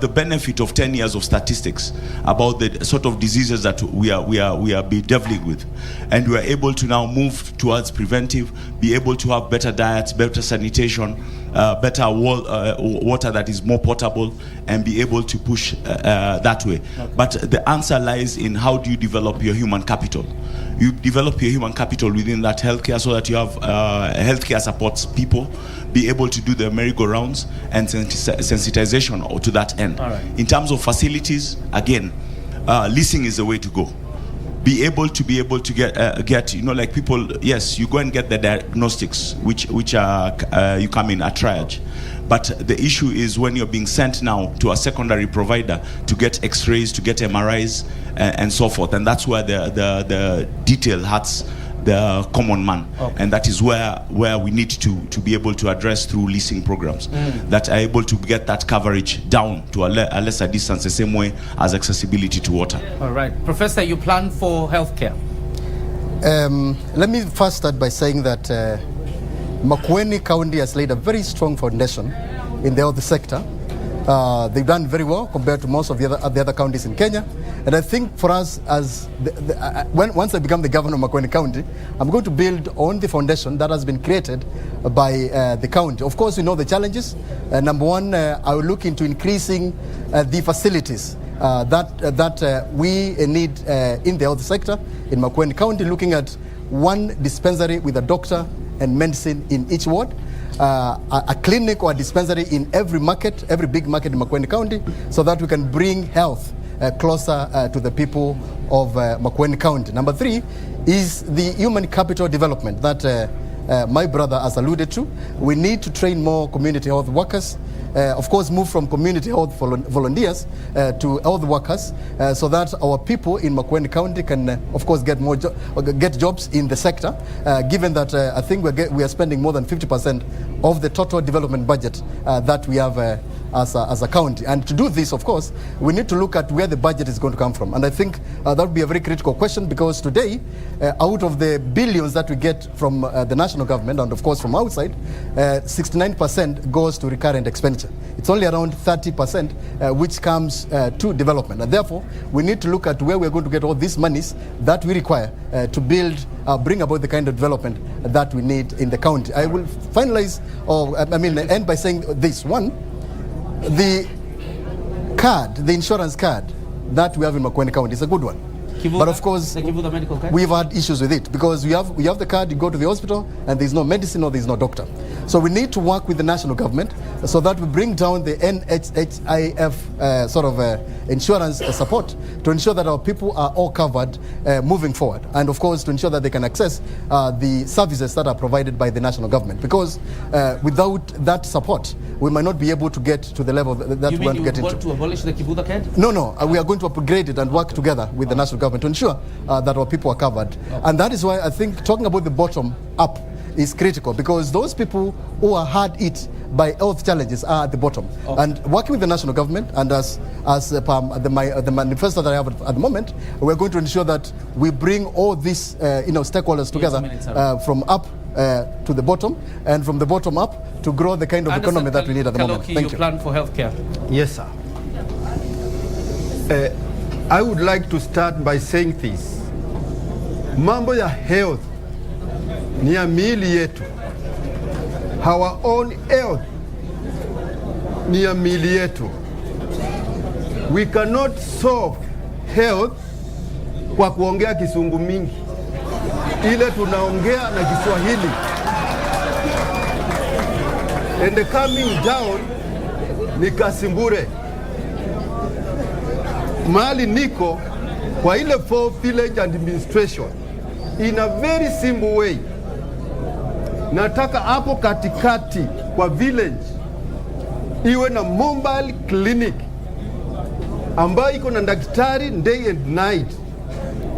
the benefit of 10 years of statistics about the sort of diseases that we are bedeviling with, and we are able to now move towards preventive, be able to have better diets, better sanitation, better water that is more potable, and be able to push that way. Okay. But the answer lies in how do you develop your human capital. You develop your human capital within that healthcare, so that you have healthcare supports people, be able to do the merry-go-rounds and sensitization to that end. Right. In terms of facilities, again, leasing is the way to go. Be able to get like people, yes, you go and get the diagnostics, which are you come in a triage. But the issue is when you're being sent now to a secondary provider to get x-rays, to get MRIs, and so forth. And that's where the detail hurts the common man. Okay. And that is where we need to be able to address through leasing programs that are able to get that coverage down to a lesser distance, the same way as accessibility to water. All right. Professor, you plan for healthcare? Let me first start by saying that Makueni County has laid a very strong foundation in the health sector. They've done very well compared to most of the other counties in Kenya. And I think for us, as once I become the governor of Makueni County, I'm going to build on the foundation that has been created by the county. Of course, we know the challenges. Number one, I will look into increasing the facilities that we need in the health sector in Makueni County, looking at one dispensary with a doctor and medicine in each ward, a clinic or a dispensary in every big market in Makueni County, so that we can bring health closer to the people of Makueni County. Number three is the human capital development that my brother has alluded to. We need to train more community health workers. Of course, move from community health volunteers to health workers, so that our people in Makueni County can, of course, get jobs in the sector. Given that I think we are spending more than 50% of the total development budget that we have as a county. And to do this, of course, we need to look at where the budget is going to come from. And I think that would be a very critical question, because today, out of the billions that we get from the national government, and of course from outside, 69% goes to recurrent expenditure. It's only around 30% which comes to development. And therefore, we need to look at where we're going to get all these monies that we require to build, bring about the kind of development that we need in the county. I will finalize, end by saying this. One, the insurance card that we have in Makueni County is a good one. But of course, we've had issues with it, because we have the card, you go to the hospital and there's no medicine or there's no doctor. So we need to work with the national government so that we bring down the NHIF insurance support to ensure that our people are all covered moving forward. And of course, to ensure that they can access the services that are provided by the national government. Because without that support, we might not be able to get to the level that we want to get into. You want to abolish the Kibuda card? No. We are going to upgrade it and work together with the national government to ensure that our people are covered. Okay. And that is why I think talking about the bottom up is critical, because those people who are hard hit by health challenges are at the bottom. Okay. And working with the national government, and as the manifesto that I have at the moment, we're going to ensure that we bring all these stakeholders together from up to the bottom, and from the bottom up to grow the kind of economy that we need at the moment. Thank you. Plan for healthcare? Yes, sir. I would like to start by saying this. Mambo ya health ni ya miili yetu. Our own health ni ya miili yetu. We cannot solve health kwa kuongea Kisungu mingi. Ile tunaongea na Kiswahili. And the coming down ni Kasimbure. Mahali niko kwa ile 4 village administration, in a very simple way, nataka hapo katikati kwa village iwe na mobile clinic ambayo iko na daktari day and night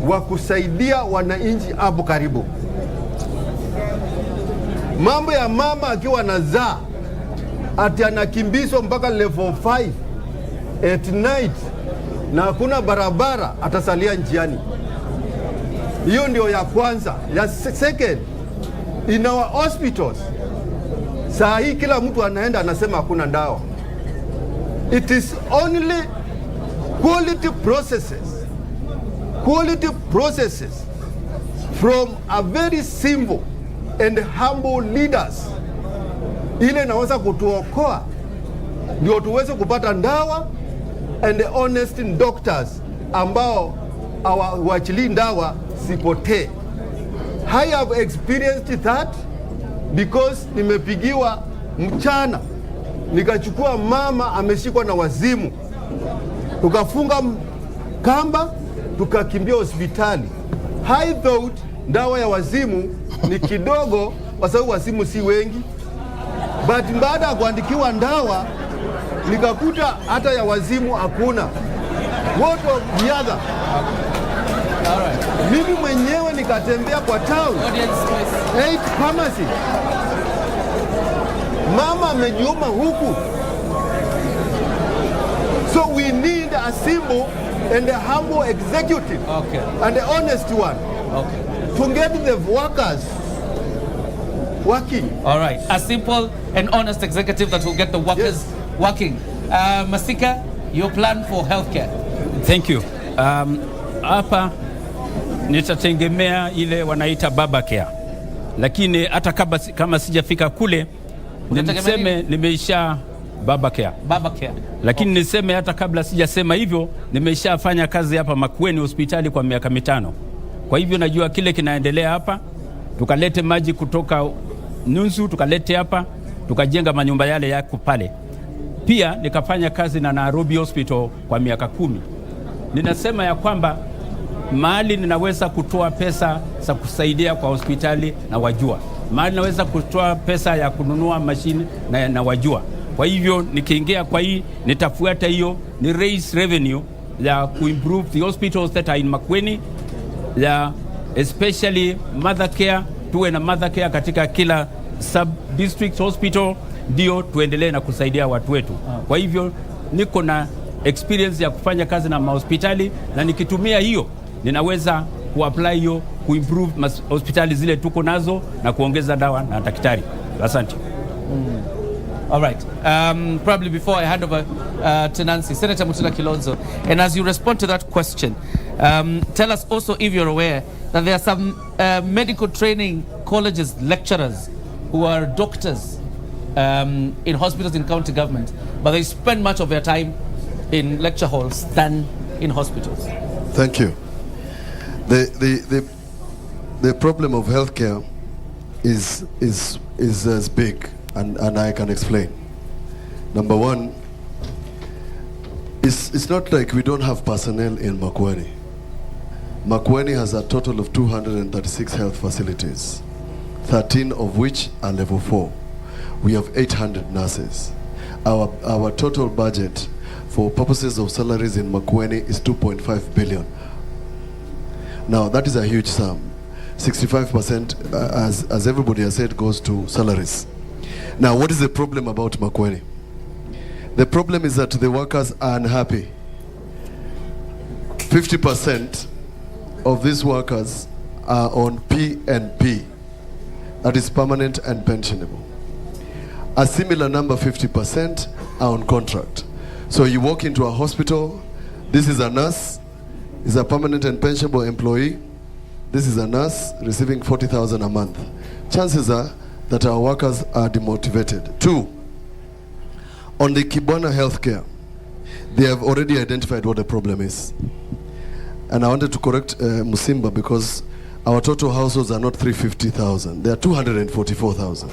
wa kusaidia wananchi hapo karibu. Mambo ya mama akiwa anazaa ati anakimbizwa mpaka level 5 at night na hakuna barabara, atasalia njiani. Hiyo ndio ya kwanza. Ya second, in our hospitals, saa hii kila mtu anaenda anasema hakuna dawa. It is only quality processes from a very simple and humble leaders ile inaweza kutuokoa ndio tuweze kupata ndawa and honest doctors ambao hawachili ndawa sipotee. I have experienced that because nimepigiwa mchana nikachukua mama ameshikwa na wazimu, tukafunga kamba tukakimbia hospitali. I thought dawa ya wazimu ni kidogo kwa sababu wazimu si wengi, but baada ya kuandikiwa ndawa nikakuta hata ya wazimu hakuna. What of the other? Mimi mwenyewe nikatembea kwa town 8 pharmacy, mama amejiuma huku. So we need a simple and a humble executive, and the honest one, to get the workers working. All right, a simple and honest executive that will get the workers working. Masika, your plan for healthcare? Thank you. Hapa nitategemea ile wanaita baba care, lakini hata kama sijafika kule niseme nimeisha baba care. Lakini niseme hata kabla sijasema hivyo nimeishafanya kazi hapa Makueni hospitali kwa miaka 5. Kwa hivyo najua kile kinaendelea hapa. Tukalete maji kutoka Nunzu tukalete hapa, tukajenga manyumba yale yako pale. Pia nikafanya kazi na Nairobi Hospital kwa miaka 10. Ninasema ya kwamba mahali ninaweza kutoa pesa za kusaidia kwa hospitali na wajua. Mahali naweza kutoa pesa ya kununua mashine na wajua. Kwa hivyo nikiingia kwa hii nitafuata hiyo, ni raise revenue ya kuimprove the hospitals that are in Makueni, ya especially mother care, tuwe na mother care katika kila sub district hospital, ndio tuendelee na kusaidia watu wetu. Kwa hivyo niko na experience ya kufanya kazi na mahospitali, na nikitumia hiyo ninaweza kuapply hiyo kuimprove hospitali zile tuko nazo na kuongeza dawa na daktari. Asante. All right. Probably before I hand over to Nancy, Senator Mutula Kilonzo, and as you respond to that question, tell us also if you're aware that there are some medical training colleges, lecturers who are doctors in hospitals in county government, but they spend much of their time in lecture halls than in hospitals. Thank you. The problem of healthcare is as big, and I can explain. Number one, it's not like we don't have personnel in Makueni. Makueni has a total of 236 health facilities, 13 of which are level 4. We have 800 nurses. Our total budget for purposes of salaries in Makueni is 2.5 billion. Now that is a huge sum. 65%, as everybody has said, goes to salaries. Now what is the problem about Makueni? The problem is that the workers are unhappy. 50% of these workers are on PNP, that is permanent and pensionable. A similar number, 50%, are on contract. So you walk into a hospital, this is a nurse, is a permanent and pensionable employee. This is a nurse receiving 40,000 a month. Chances are that our workers are demotivated. 2, on the Kibwana healthcare, they have already identified what the problem is. And I wanted to correct Musimba, because our total households are not 350,000, they are 244,000.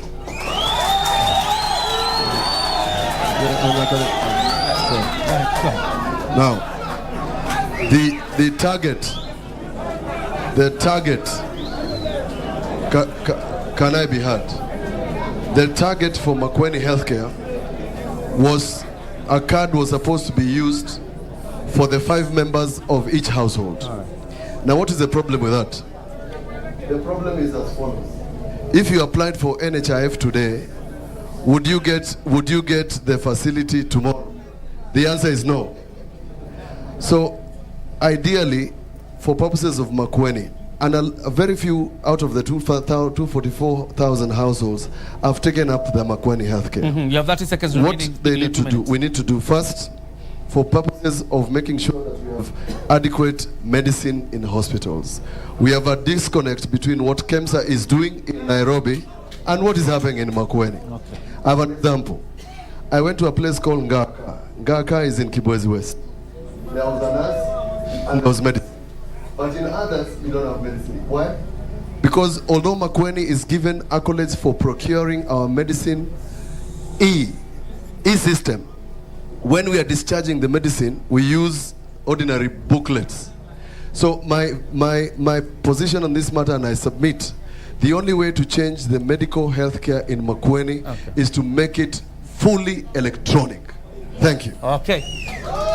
Now, the target, can I be heard? The target for Makueni healthcare was, a card was supposed to be used for the 5 members of each household. Now what is the problem with that? The problem is as follows. If you applied for NHIF today, would you get the facility tomorrow? The answer is no. So ideally, for purposes of Makueni, And a very few out of the 244,000 households have taken up the Makueni healthcare. You have 30 seconds remaining. What they need to do, we need to do first, for purposes of making sure that we have adequate medicine in hospitals. We have a disconnect between what KEMSA is doing in Nairobi and what is happening in Makueni. Okay. I have an example. I went to a place called Ngaka. Ngaka is in Kibwezi West. There was a nurse and there was medicine. But in others, you don't have medicine. Why? Because although Makueni is given accolades for procuring our medicine e-system, when we are discharging the medicine, we use ordinary booklets. So my position on this matter, and I submit, the only way to change the medical healthcare in Makueni is to make it fully electronic. Thank you. Okay.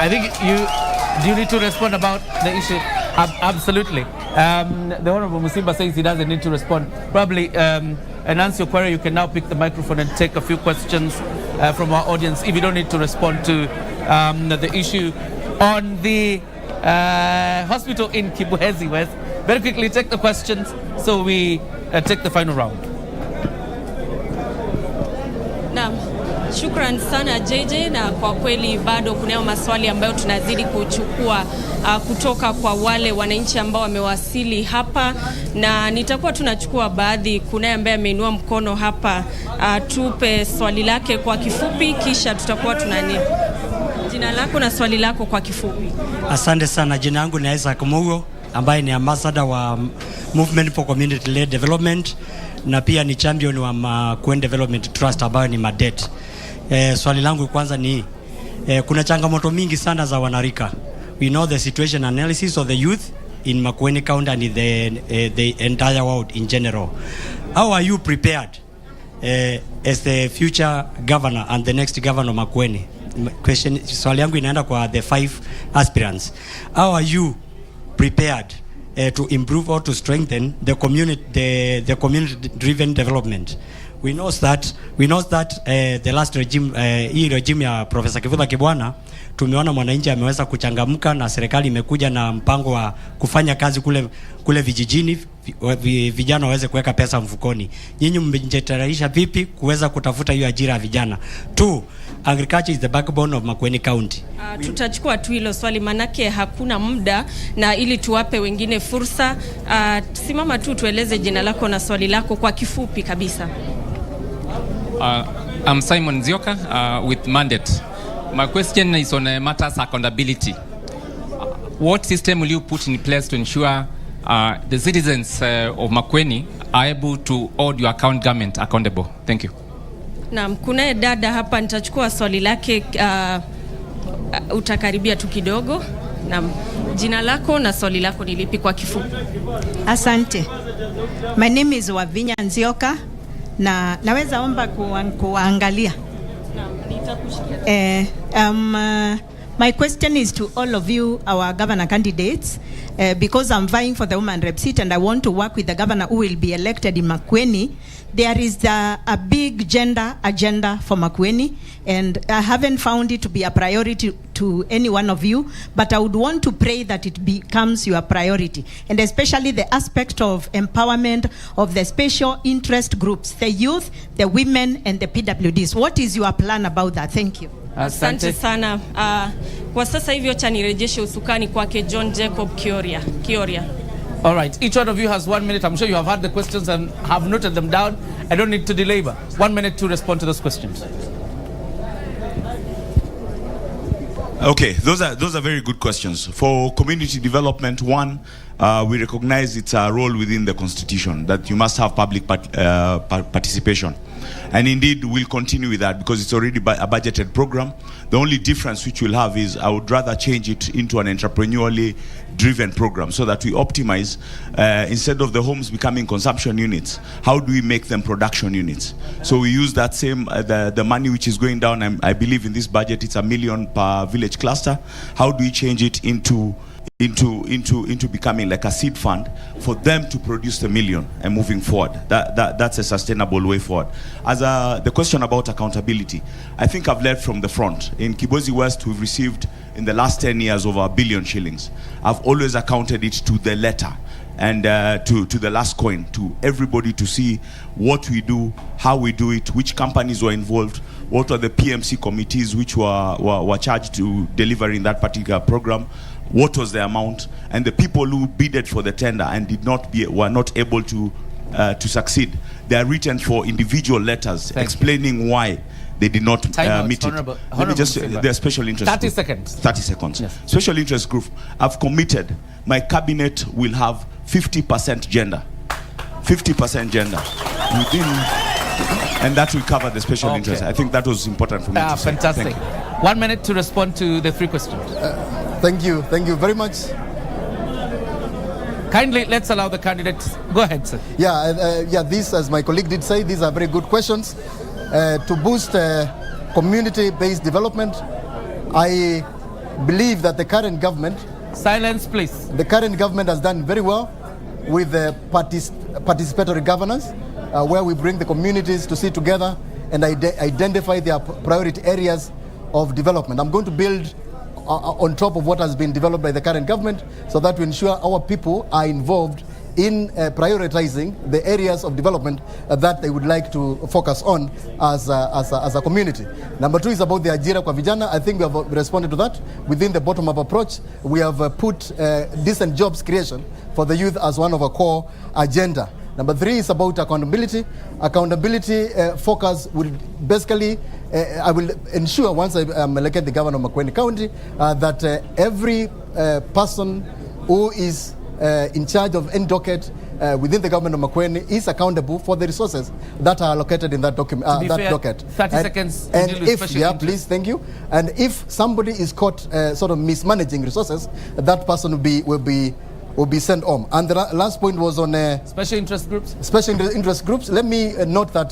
I think do you need to respond about the issue? Absolutely. The Honorable Musimba says he doesn't need to respond. Probably, and answer your query, you can now pick the microphone and take a few questions from our audience if you don't need to respond to the issue on the hospital in Kibwezi West. Very quickly, take the questions so we take the final round. Naam. Shukran sana JJ, na kwa kweli bado kunayo maswali ambayo tunazidi kuchukua kutoka kwa wale wananchi ambao wamewasili hapa, na nitakuwa tunachukua baadhi. Kunaye ambaye ameinua mkono hapa, tupe swali lake kwa kifupi kisha tutakuwa tunani. Jina lako na swali lako kwa kifupi. Asante sana. Jina langu ni Isaac Mugo ambaye ni ambassador wa Movement for Community Led Development na pia ni champion wa Makueni Development Trust ambayo ni MADET. Swali langu kwanza ni kuna changamoto mingi sana za wanarika. We know the situation analysis of the youth in Makueni County and the entire world in general. How are you prepared as the future governor and the next governor of Makueni? Swali yangu inaenda kwa the 5 aspirants. How are you prepared to improve or to strengthen the community driven development? We know that the last regime, hii regime ya Professor Kivutha Kibwana, tumeona mwananchi ameweza kuchangamka na serikali imekuja na mpango wa kufanya kazi kule vijijini, vijana waweze kuweka pesa mfukoni. Nyinyi mmejitayarisha vipi kuweza kutafuta hiyo ajira ya vijana? 2, agriculture is the backbone of Makueni County. Tutachukua tu hilo swali manake hakuna muda, na ili tuwape wengine fursa. Simama tu tueleze jina lako na swali lako kwa kifupi kabisa. I'm Simon Zioka with Mandate. My question is on matters accountability. What system will you put in place to ensure the citizens of Makueni are able to hold your government accountable? Thank you. Naam, kunaye dada hapa, nitachukua swali lake, utakaribia tu kidogo. Naam, jina lako na swali lako ni lipi kwa kifupi? Asante. My name is Wavinya Nzioka na naweza omba kuangalia. Naam, nitakushikia. My question is to all of you, our governor candidates, because I'm vying for the woman rep seat and I want to work with the governor who will be elected in Makueni. There is a big gender agenda for Makueni, and I haven't found it to be a priority to any one of you, but I would want to pray that it becomes your priority, and especially the aspect of empowerment of the special interest groups, the youth, the women, and the PWDs. What is your plan about that? Thank you. Asante sana. Kwa sasa hivyo cha nirejeshe usukani kwake John Jacob Kioria. All right, each one of you has 1 minute. I'm sure you have heard the questions and have noted them down. I don't need to belabor. 1 minute to respond to those questions. Okay, those are very good questions. For community development, one, we recognize its role within the Constitution, that you must have public participation. And indeed, we'll continue with that because it's already a budgeted program. The only difference which we'll have is I would rather change it into an entrepreneurially driven program so that we optimize, instead of the homes becoming consumption units, how do we make them production units? So we use that same, the money which is going down, I believe in this budget it's $1 million per village cluster. How do we change it into becoming like a seed fund for them to produce the $1 million and moving forward? That's a sustainable way forward. As the question about accountability, I think I've led from the front. In Kibwezi West, we've received in the last 10 years over 1 billion shillings. I've always accounted it to the letter. and to the last coin, to everybody to see what we do, how we do it, which companies were involved, what were the PMC committees which were charged to delivering that particular program, what was the amount, and the people who bidded for the tender and were not able to succeed. They are written for individual letters explaining why they did not meet it. Let me just the special interest 30 group. seconds. 30 seconds. Yes. Special interest group. I've committed. My cabinet will have 50% gender. 50% gender within, and that will cover the special interest. I think that was important for me to say. Fantastic. 1 minute to respond to the 3 questions. Thank you very much. Kindly, let's allow the candidates. Go ahead, sir. These, as my colleague did say, these are very good questions. To boost community-based development, I believe that the current government... Silence, please. The current government has done very well with participatory governance, where we bring the communities to sit together and identify their priority areas of development. I'm going to build on top of what has been developed by the current government, so that we ensure our people are involved in prioritizing the areas of development that they would like to focus on as a community. Number 2 is about the Ajira kwa Vijana. I think we have responded to that. Within the bottom-up approach, we have put decent jobs creation for the youth as one of our core agenda. Number 3 is about accountability. Accountability focus will basically, I will ensure once I am elected the governor of Makueni County, that every person who is in charge of any docket within the government of Makueni is accountable for the resources that are allocated in that docket. 30 seconds. And if, please, thank you. And if somebody is caught sort of mismanaging resources, that person will be sent home. And the last point was on special interest groups. Special interest groups. Let me note that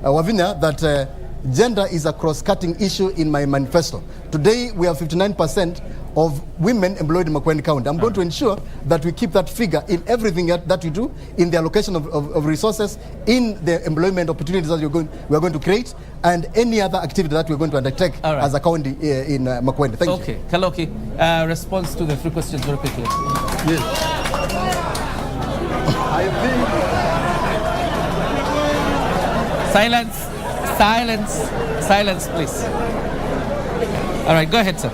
Wavinya, that gender is a cross-cutting issue in my manifesto. Today we have 59% of women employed in Makueni County. I'm going to ensure that we keep that figure in everything that we do, in the allocation of resources, in the employment opportunities that we are going to create, and any other activity that we're going to undertake as a county in Makueni. Thank you. Okay, Kaloki, response to the 3 questions very quickly. Yes. I think... Silence, please. All right, go ahead, sir.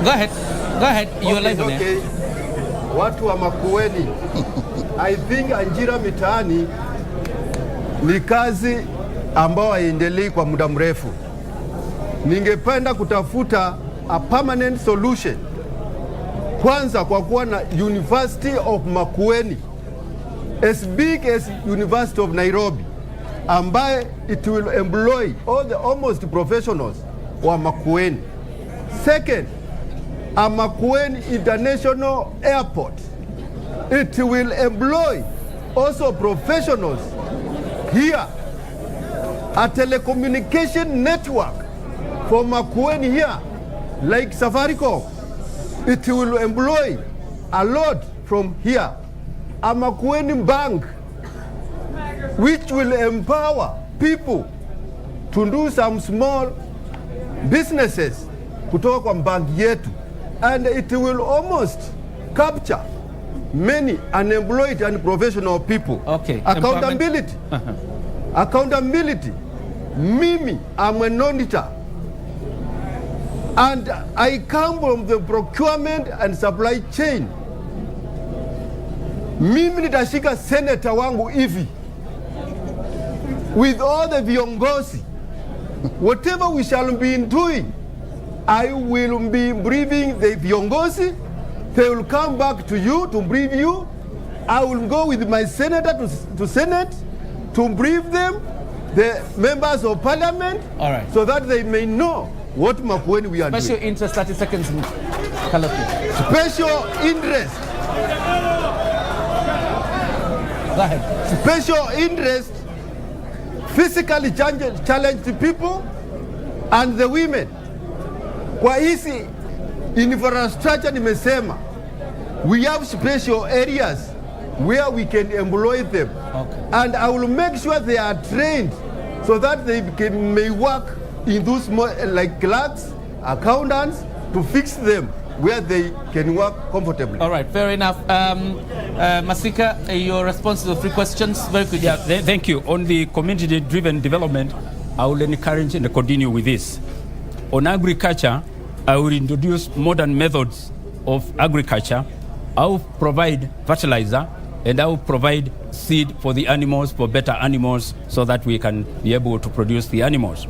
Go ahead. You are live on air. Watu wa Makueni, I think ajira mitaani ni kazi ambao haiendelei kwa muda mrefu. Ningependa kutafuta a permanent solution. Kwanza kwa kuwa na University of Makueni, as big as University of Nairobi, ambaye it will employ all the almost professionals wa Makueni. Second, a Makueni International Airport. It will employ also professionals here. A telecommunication network for Makueni here, like Safaricom. It will employ a lot from here. A Makueni Bank, which will empower people to do some small businesses kutoka kwa banki yetu. And it will almost capture many unemployed and professional people. Okay. Accountability. Accountability. Mimi, I'm an auditor. And I come from the procurement and supply chain. Mimi nitashika senator wangu hivi. With all the viongozi. Whatever we shall be doing, I will be briefing the viongozi. They will come back to you to brief you. I will go with my senator to Senate to brief them, the members of parliament, all right, so that they may know what Makueni we are doing. Special interest, 30 seconds. Special interest. Go ahead. Special interest, physically challenged people and the women. Kwa hizi infrastructure nimesema, we have special areas where we can employ them. Okay. And I will make sure they are trained so that they may work in those like clerks, accountants, to fix them where they can work comfortably. All right, fair enough. Masika, your response to the 3 questions, very quickly. Yeah, thank you. On the community-driven development, I will encourage and continue with this. On agriculture, I will introduce modern methods of agriculture. I will provide fertilizer, and I will provide seed for the animals, for better animals, so that we can be able to produce the animals.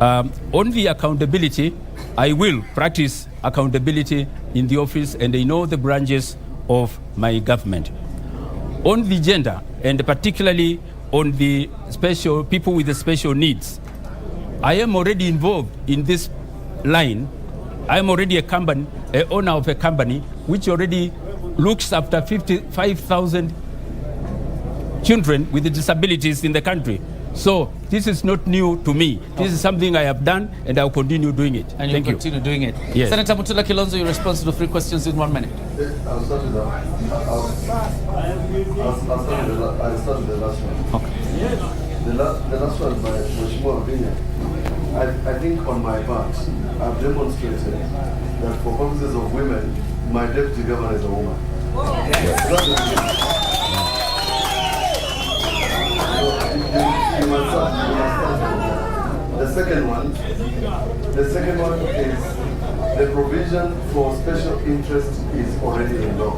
On the accountability, I will practice accountability in the office and in all the branches of my government. On the gender, and particularly on the special people with the special needs, I am already involved in this line. I am already a owner of a company which already looks after 55,000 children with disabilities in the country. So this is not new to me. This is something I have done, and I'll continue doing it. And you'll continue doing it. Yes. Senator Mutula Kilonzo, your response to the 3 questions in 1 minute. I'll start with that. I'll start with the last one. Okay. The last one by Mheshimiwa Vinya. I think on my part, I've demonstrated that for purposes of women, my deputy governor is a woman. You must start the second one is the provision for special interest is already in law.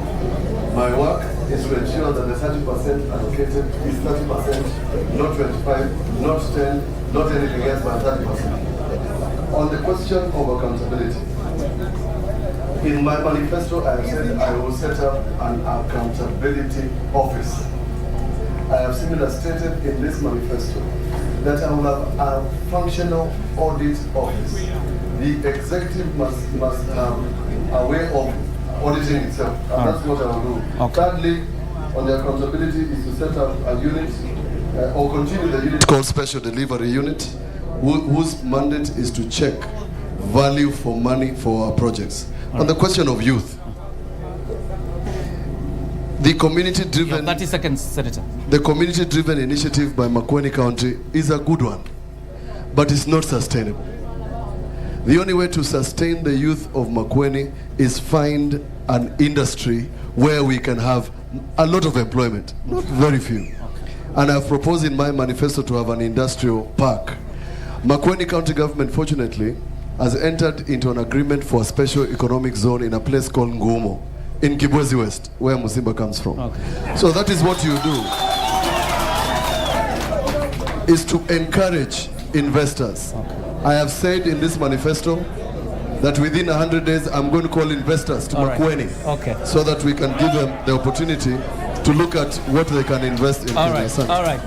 My work is to ensure that the 30% allocated is 30%, not 25, not 10, not anything else but 30%. On the question of accountability, in my manifesto I have said I will set up an accountability office. I have similarly stated in this manifesto that I will have a functional audit office. The executive must have a way of auditing itself, and that's what I will do. Okay. Thirdly, on the accountability is to set up a unit or continue the unit called Special Delivery Unit, whose mandate is to check value for money for our projects. On the question of youth, the community-driven 30 seconds, Senator. The community-driven initiative by Makueni County is a good one, but it's not sustainable. The only way to sustain the youth of Makueni is find an industry where we can have a lot of employment, not very few. And I've proposed in my manifesto to have an industrial park. Makueni County government, fortunately, has entered into an agreement for a special economic zone in a place called Ngumo, in Kibwezi West, where Musimba comes from. Okay. So that is what you do, is to encourage investors. Okay. I have said in this manifesto that within 100 days I'm going to call investors to Makueni, so that we can give them the opportunity to look at what they can invest in. All right.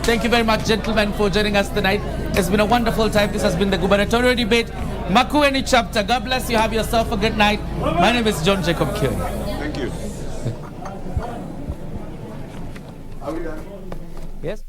Thank you very much, gentlemen, for joining us tonight. It's been a wonderful time. This has been the gubernatorial debate, Makueni chapter. God bless you. Have yourself a good night. My name is John Jacob Kioni. Thank you. Are we done? Yes.